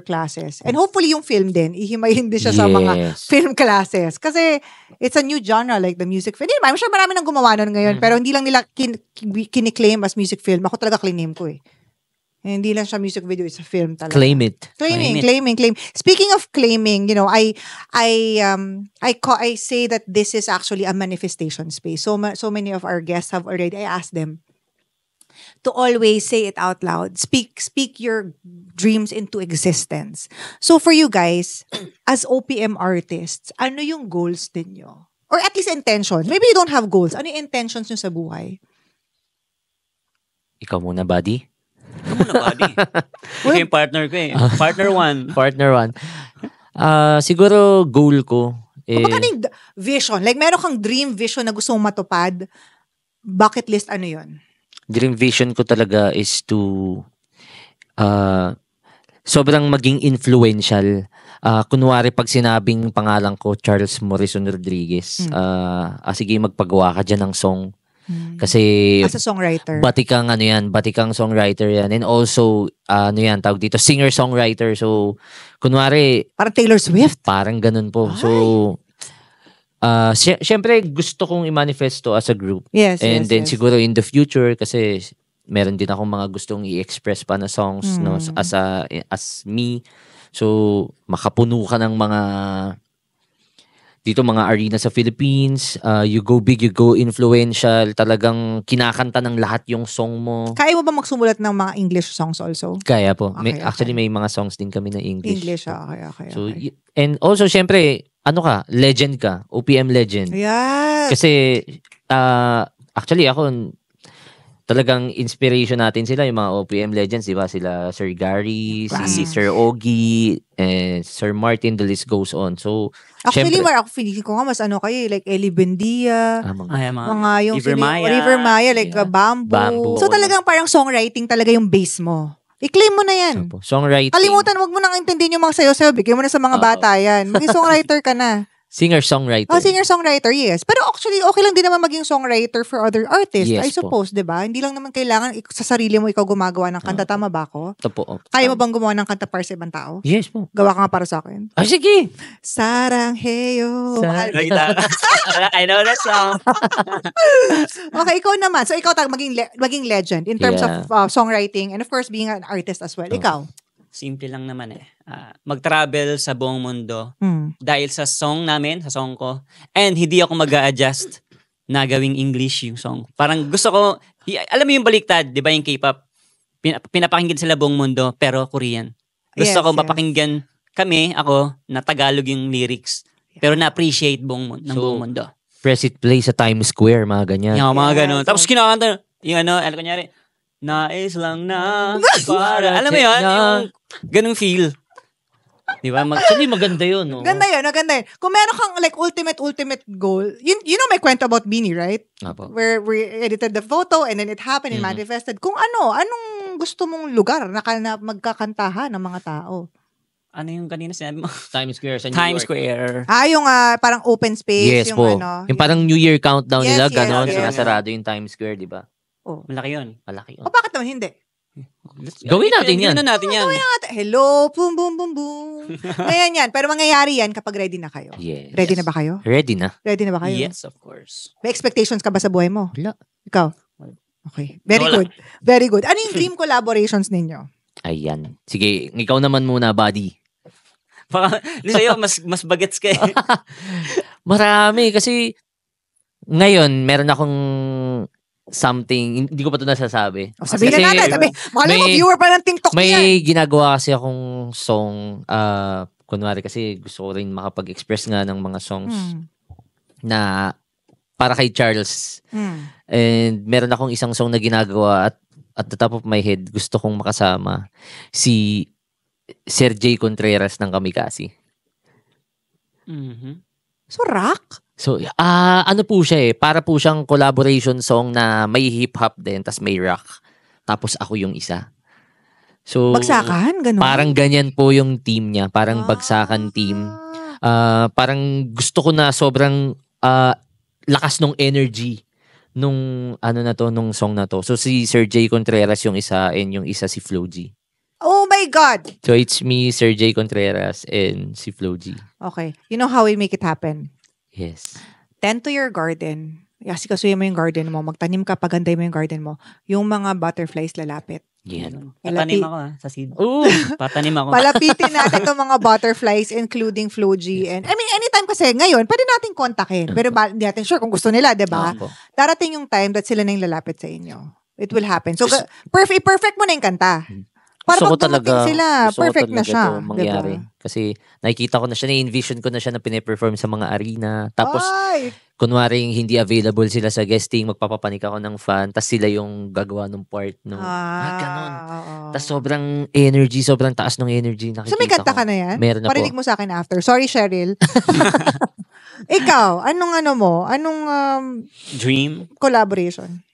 classes. And hopefully yung film din, ihimayin din siya sa mga film classes. Kasi it's a new genre like the music film. I'm sure marami nang gumawa nun ngayon, pero hindi lang nila kiniklaim as music film. Ako talaga claim ko eh. Hindi lang siya music video, it's a film talaga. Claim it. Claiming. Speaking of claiming, I say that this is actually a manifestation space. So many of our guests have already, I asked them, to always say it out loud. Speak your dreams into existence. So for you guys, as OPM artists, ano yung goals ninyo? Or at least intentions. Maybe you don't have goals. Ano yung intentions nyo sa buhay? Ikaw muna, buddy. Ikaw muna, buddy. Ikaw yung partner ko eh. Partner one. Partner one. Siguro goal ko. Kapag yung vision, like meron kang dream vision na gusto mong matupad, bucket list, ano yun? Dream vision ko talaga is to sobrang maging influential. Kunwari pag sinabing pangalan ko, Charles Morrison Rodriguez, sige magpagawa ka dyan ng song. Kasi as a songwriter. Batikang songwriter yan. And also, tawag dito, singer-songwriter. So, kunwari, parang Taylor Swift? Parang ganun po. Ay. So, syempre gusto kong i-manifesto as a group. Yes, and then siguro in the future, kasi meron din akong mga gustong i-express pa na songs no, as me. So, makapuno ka ng mga mga arena sa Philippines, you go big, you go influential, talagang kinakanta ng lahat yung song mo. Kaya mo ba magsumulat ng mga English songs also? Kaya po. Okay, actually, may mga songs din kami na English. Okay. So, and also, syempre, legend ka, OPM legend. Yes. Kasi, actually, ako, talagang inspiration natin sila, yung mga OPM legends, di ba? Sila Sir Gary, si Sir Ogie, and Sir Martin, the list goes on. So, actually, ako feeling ko nga, mas kayo, like Ellie Bendia, mga yung River Maya, like Bamboo. So, talagang parang songwriting talaga yung base mo. I-claim mo na yan. Songwriting. Kalimutan, wag mo nang intindihin yung mga sayo-sayo. Bigay mo na sa mga bata yan. Maging songwriter ka na. Singer-songwriter. Singer-songwriter, yes. Pero actually, okay lang din naman maging songwriter for other artists. Yes, I suppose, di ba? Hindi lang naman kailangan sa sarili mo ikaw gumagawa ng kanta. Tama ba ako? Ito po. Kaya mo bang gumawa ng kanta para sa ibang tao? Yes po. Gawa ka nga para sa akin. Sige! Sarangheyo. I know that song. Okay, ikaw naman. So, ikaw maging legend in terms of songwriting and of course, being an artist as well. Ikaw? Simple lang naman mag-travel sa buong mundo dahil sa song namin, sa song ko, and hindi ako mag-a-adjust na gawing English yung song. Parang gusto ko, alam mo yung baliktad, di ba yung K-pop? Pinapakinggan sila buong mundo, pero Korean. Gusto ko mapakinggan ako, na Tagalog yung lyrics, pero na-appreciate buong mundo. Press it play sa Times Square, mga ganyan. Yung mga ganun. Tapos kinakanta, yung kunyari, nais lang na para, alam mo yun, yung ganung feel. Di ba? Actually, maganda yun. No? Ganda yun. Kung meron kang like ultimate goal, you know may kwento about Beanie, right? Apo. Where we edited the photo and then it happened and manifested. Kung anong gusto mong lugar na magkakantahan ng mga tao? Ano yung kanina sinabi mo? Times Square sa New Times York. Square. Yung parang open space. Yes po. Yung parang New Year countdown nila, ganon. Sinasarado yung Times Square, di ba? Malaki yun. Bakit naman hindi? Gawin natin yan. Hello, boom, boom, boom, boom. Ngayon yan. Pero mangyayari yan kapag ready na kayo. Yes. Ready na ba kayo? Ready na. Ready na ba kayo? Yes, of course. May expectations ka ba sa buhay mo? Wala. Ikaw? Okay. Very good. Very good. Ano yung dream collaborations ninyo? Ayan. Sige, ikaw naman muna, buddy. Baka, sa'yo, mas bagets ka eh. Marami. Kasi, ngayon, meron akong something, hindi ko pa ito nasasabi. Sabihin na natin. Mahal mo, viewer pa ng TikTok may yan. May ginagawa kasi akong song, kunwari kasi gusto ko rin makapag-express nga ng mga songs na para kay Charles. And meron akong isang song na ginagawa at the top of my head, gusto kong makasama si Sir Jay Contreras ng Kamikasi. So, rock? So, ano po siya para po siyang collaboration song na may hip-hop din, tas may rock. Tapos ako yung isa. So, bagsakan? Ganun? Parang ganyan po yung team niya. Parang bagsakan team. Parang gusto ko na sobrang lakas ng energy nung nung song na to. So, si Sir Jay Contreras yung isa and yung isa si Flo G. Oh my God! So, it's me, Sir Jay Contreras, and si Flo G. Okay. You know how we make it happen? Yes. Tend to your garden. Asikasuhin mo yung garden mo. Magtanim ka, paganday mo yung garden mo. Yung mga butterflies lalapit. Yan. Patanim ako sa seed. Patanim ako. Palapitin natin itong mga butterflies, including Flo G. And, I mean, anytime kasi ngayon, pwede natin kontakin. Pero hindi natin sure kung gusto nila, di ba? Darating yung time that sila na yung lalapit sa inyo. It will happen. So, perfect mo na yung kanta. Para Gusto ko pag dumating talaga, sila, perfect na siya. ito mangyari. Diba? Kasi nakikita ko na siya, na-envision ko na siya na pine-perform sa mga arena. Tapos, Ay! kunwaring hindi available sila sa guesting, magpapapanik ako ng fan, tapos sila yung gagawa ng part. No? Ganon. Tapos sobrang taas ng energy. So may kanta ka na yan? Meron na Parinig po. mo sa akin after. Sorry, Cheryl. Ikaw, anong Dream? collaboration?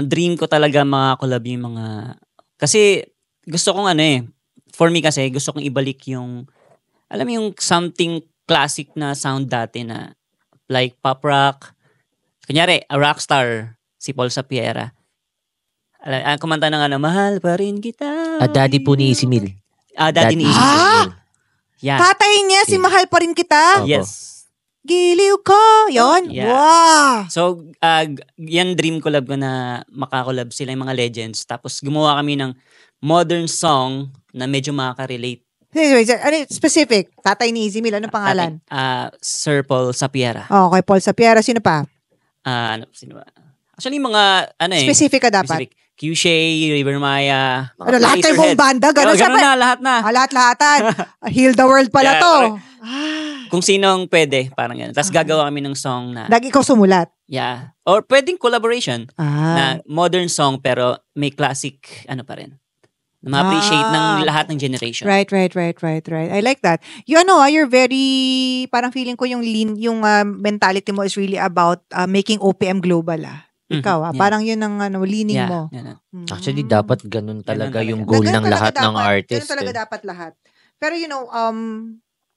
Dream ko talaga mga collab yung mga... Kasi gusto kong for me kasi gusto kong ibalik yung, alam mo yung something classic na sound dati na like pop rock. Kunyari, a rockstar, si Paul Sapiera. Kumanta na nga na, mahal pa rin kita. Daddy po ni Easy Meal. Daddy ni Easy Meal. Yeah. Tatay niya, si Mahal pa rin kita. Opo. Yes. Giliw ko. Yon. Yeah. Wow. So, yan dream collab ko na makakollab sila yung mga legends. Tapos gumawa kami ng modern song na medyo makaka-relate. Wait, ano specific? Tatay ni Easy Meal, ano pangalan? Sir Paul Sapiera. Okay, Paul Sapiera. Sino pa? Sino ba? Actually, mga, Specific ka dapat. Specific. Q-Shay, River Maya. Ano, lahat kayo buong banda? Ganun, Ganun na, lahat na. Lahat-lahatan. Heal the world pala Yeah, to. Kung sinong pwede, parang gano'n. Tapos gagawa kami ng song na, Lagi ikaw sumulat. yeah. Or pwedeng collaboration na modern song pero may classic, pa rin. Na ma-appreciate ng lahat ng generation. Right. I like that. You're very, parang feeling ko yung mentality mo is really about making OPM global, Ikaw, yeah. Parang yun ang leaning Yeah, mo. ganun. Actually, dapat ganun talaga Ganun yung talaga. goal Ganun ng talaga lahat ng dapat. artist. Ganun talaga dapat lahat. Pero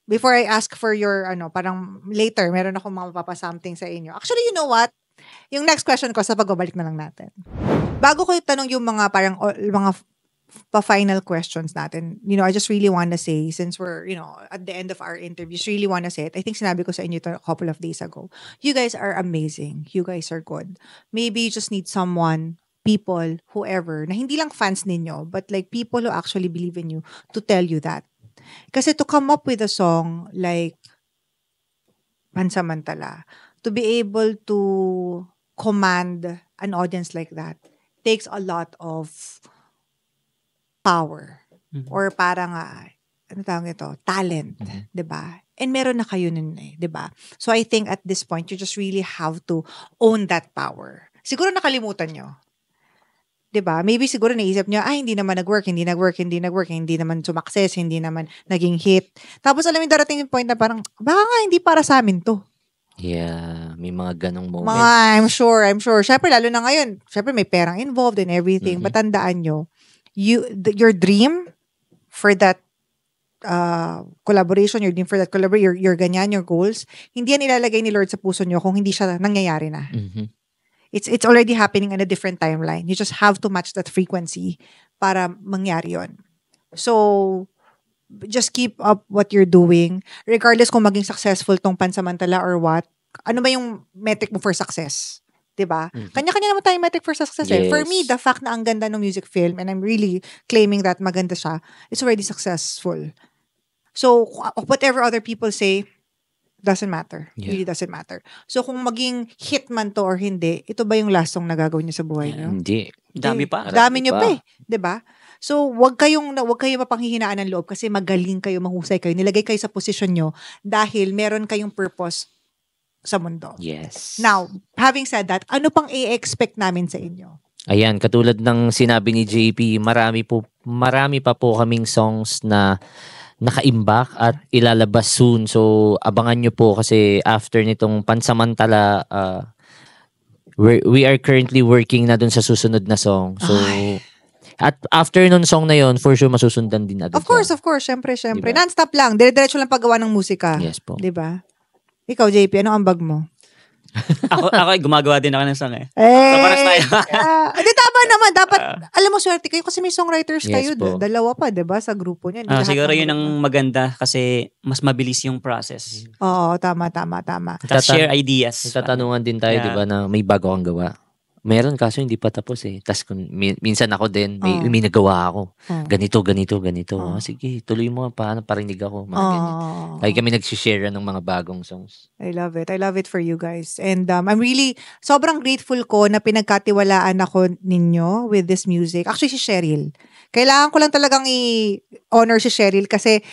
before I ask for your, parang later, meron akong something sa inyo. Actually, you know what? Yung next question ko, sa pagbabalik na lang natin. Bago ko itanong yung mga parang, mga pa-final questions natin, I just really want to say, since we're, at the end of our interview, just really want to say it. I think sinabi ko sa inyo ito a couple of days ago. You guys are amazing. You guys are good. Maybe you just need someone, people, whoever, na hindi lang fans ninyo, but like people who actually believe in you to tell you that. Kasi to come up with a song like Pansamantala, to be able to command an audience like that, takes a lot of power. Mm-hmm. Or parang, ano tawag ito? Talent. Mm-hmm. Diba? And meron na kayo nun diba? So I think at this point, you just really have to own that power. Siguro nakalimutan nyo. Diba? Maybe siguro naisip nyo, hindi naman nag-work, hindi naman sumakses, hindi naman naging hit. Tapos alam mo, darating yung point na parang, baka nga hindi para sa amin to. Yeah, may mga ganong moments. I'm sure. Syempre, lalo na ngayon, syempre may perang involved and everything. But tandaan nyo, your dream for that collaboration, your dream for that collaboration, your ganyan, your goals, hindi yan ilalagay ni Lord sa puso nyo kung hindi siya nangyayari na. Mm-hmm. It's already happening in a different timeline. You just have to match that frequency para mangyari yon. So, just keep up what you're doing. Regardless kung maging successful tong Pansamantala or what, ano ba yung metric mo for success? Diba? Mm-hmm. Kanya-kanya naman tayong metric for success. Yes. For me, the fact na ang ganda ng music film, and I'm really claiming that maganda siya, it's already successful. So, whatever other people say, doesn't matter. Yeah. Really doesn't matter. So, kung maging hit man to or hindi, ito ba yung last song na gagawin niyo sa buhay niyo? Hindi. Dami pa. Dami niyo pa eh. Diba? So, wag kayo mapanghihinaan ng loob kasi magaling kayo, mahusay kayo. Nilagay kayo sa posisyon nyo dahil meron kayong purpose sa mundo. Yes. Now, having said that, ano pang i-expect namin sa inyo? Ayan, katulad ng sinabi ni JP, marami pa po kaming songs na nakaimbak at ilalabas soon. So, abangan nyo po kasi after nitong Pansamantala, we are currently working na dun sa susunod na song. So, at after nun song na yon, for sure masusundan din agad. Of course. Syempre. Diba? Non-stop lang. Dire-diretso lang paggawa ng musika. Yes po. Diba? Ikaw, JP, ano ang bag mo? ako gumagawa din ako ng song eh. Paras tayo. Hindi, tama naman. Dapat, alam mo, swerte kayo kasi may songwriters kayo. Yes po. Dalawa pa, diba? Sa grupo niya. Siguro yun ang maganda kasi mas mabilis yung process. Oo, tama. Tapos share ideas. Tatanungan din tayo, Yeah. diba, na may bago kang gawa. Meron kaso hindi pa tapos eh. Tapos minsan ako din, may nagawa ako. Ganito. Sige, tuloy mo paano parinig ako. Mga ganyan. Lagi kami nagsishare ng mga bagong songs. I love it. I love it for you guys. And I'm really, sobrang grateful ko na pinagkatiwalaan ako ninyo with this music. Actually, si Cheryl. Kailangan ko lang talagang i-honor si Cheryl kasi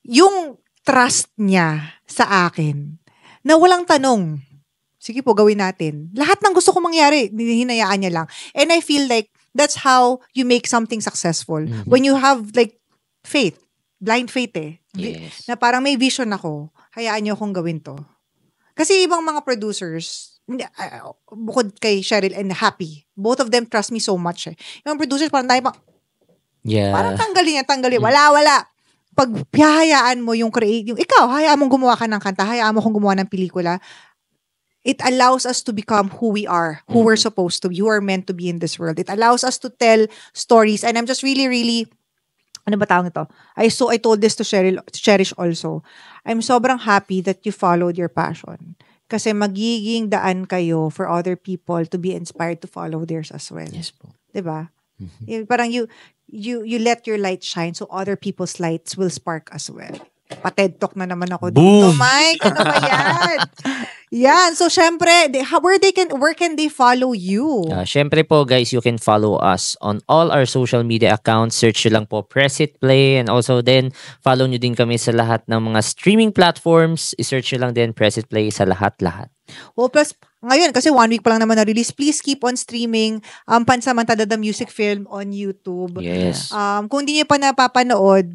yung trust niya sa akin na walang tanong. Sige po, gawin natin. Lahat ng gusto ko mangyari, hinayaan niya lang. And I feel like that's how you make something successful. Mm-hmm. When you have like faith, blind faith Yes. Na parang may vision ako, hayaan niyo akong gawin to. Kasi ibang mga producers, bukod kay Cheryl and Happy, both of them trust me so much. Yung producers, parang tayo parang tanggalin. Wala. Pag hayaan mo yung ikaw, hayaan mong gumawa ka ng kanta, hayaan mo kung gumawa ng pelikula, it allows us to become who we are, who we're supposed to be, who are meant to be in this world. It allows us to tell stories. And I'm just really, really, ano ba tawag ito? I told this to Cherish also. I'm sobrang happy that you followed your passion. Kasi magiging daan kayo for other people to be inspired to follow theirs as well. Yes po. Diba? Mm-hmm. Parang you let your light shine so other people's lights will spark as well. Pa-TED Talk na naman ako dito, Mike. Ano ba yan? Yan. So, syempre, where can they follow you? Syempre po, guys, you can follow us on all our social media accounts. Search nyo lang po Press It Play. And also then, follow nyo din kami sa lahat ng mga streaming platforms. I-search nyo lang din Press It Play sa lahat-lahat. Well, plus, ngayon, kasi 1 week pa lang naman na-release, please keep on streaming Pansamantala the music film on YouTube. Yes. Kung hindi nyo pa napapanood,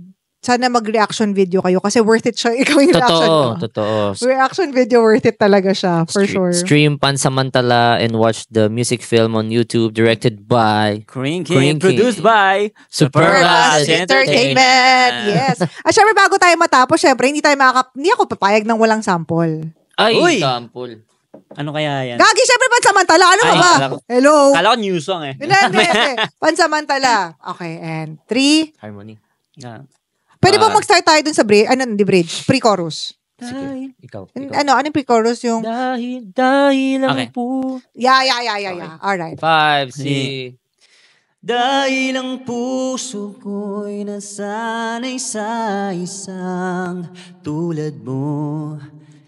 sana mag-reaction video kayo kasi worth it siya. Ikaw yung reaction mo. Totoo. Reaction video, worth it talaga siya, for sure. Stream Pansamantala and watch the music film on YouTube directed by Crane King. Produced by Superbass Entertainment. Yes. At syempre, bago tayo matapos, syempre, hindi ako papayag ng walang sample. Ay, sample. Ano kaya yan? Gagi, syempre, Pansamantala. Ano ka ba? Hello? Kala ko new song eh. Hindi. Pansamantala. Okay, and 3. Harmony. Yeah. Pwede ba mag-start tayo dun sa bridge? Pre-chorus. Sige, ikaw. Anong pre-chorus yung... Dahil lang okay. po. Yeah. Alright. 5, 6. Dahil ang puso ko'y nasanay sa isang tulad mo.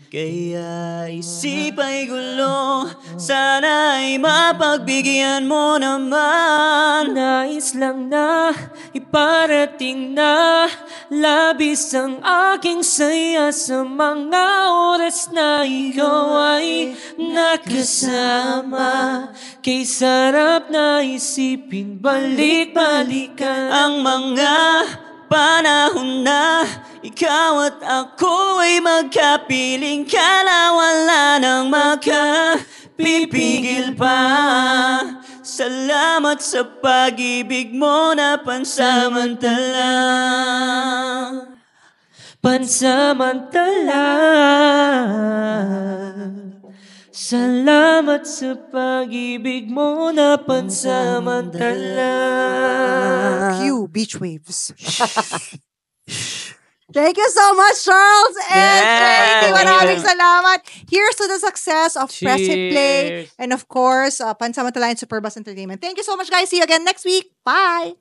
Kaya isip ay gulo, sana'y mapagbigyan mo naman. Nais lang na iparating na labis ang aking saya sa mga oras na ikaw ay nakasama. Kay sarap na isipin, balik-balikan ang mga panahon na ikaw at ako ay magkapiling kala wala nang makapipigil pa. Salamat sa pag-ibig mo na pansamantala. Pansamantala. Salamat sa pag-ibig mo na pansamantala. Cue Beach Waves. Thank you so much, Charles and Tracy. Maraming salamat. Here's to the success of Press It Play and of course, Pansamantala and Superbass Entertainment. Thank you so much, guys. See you again next week. Bye.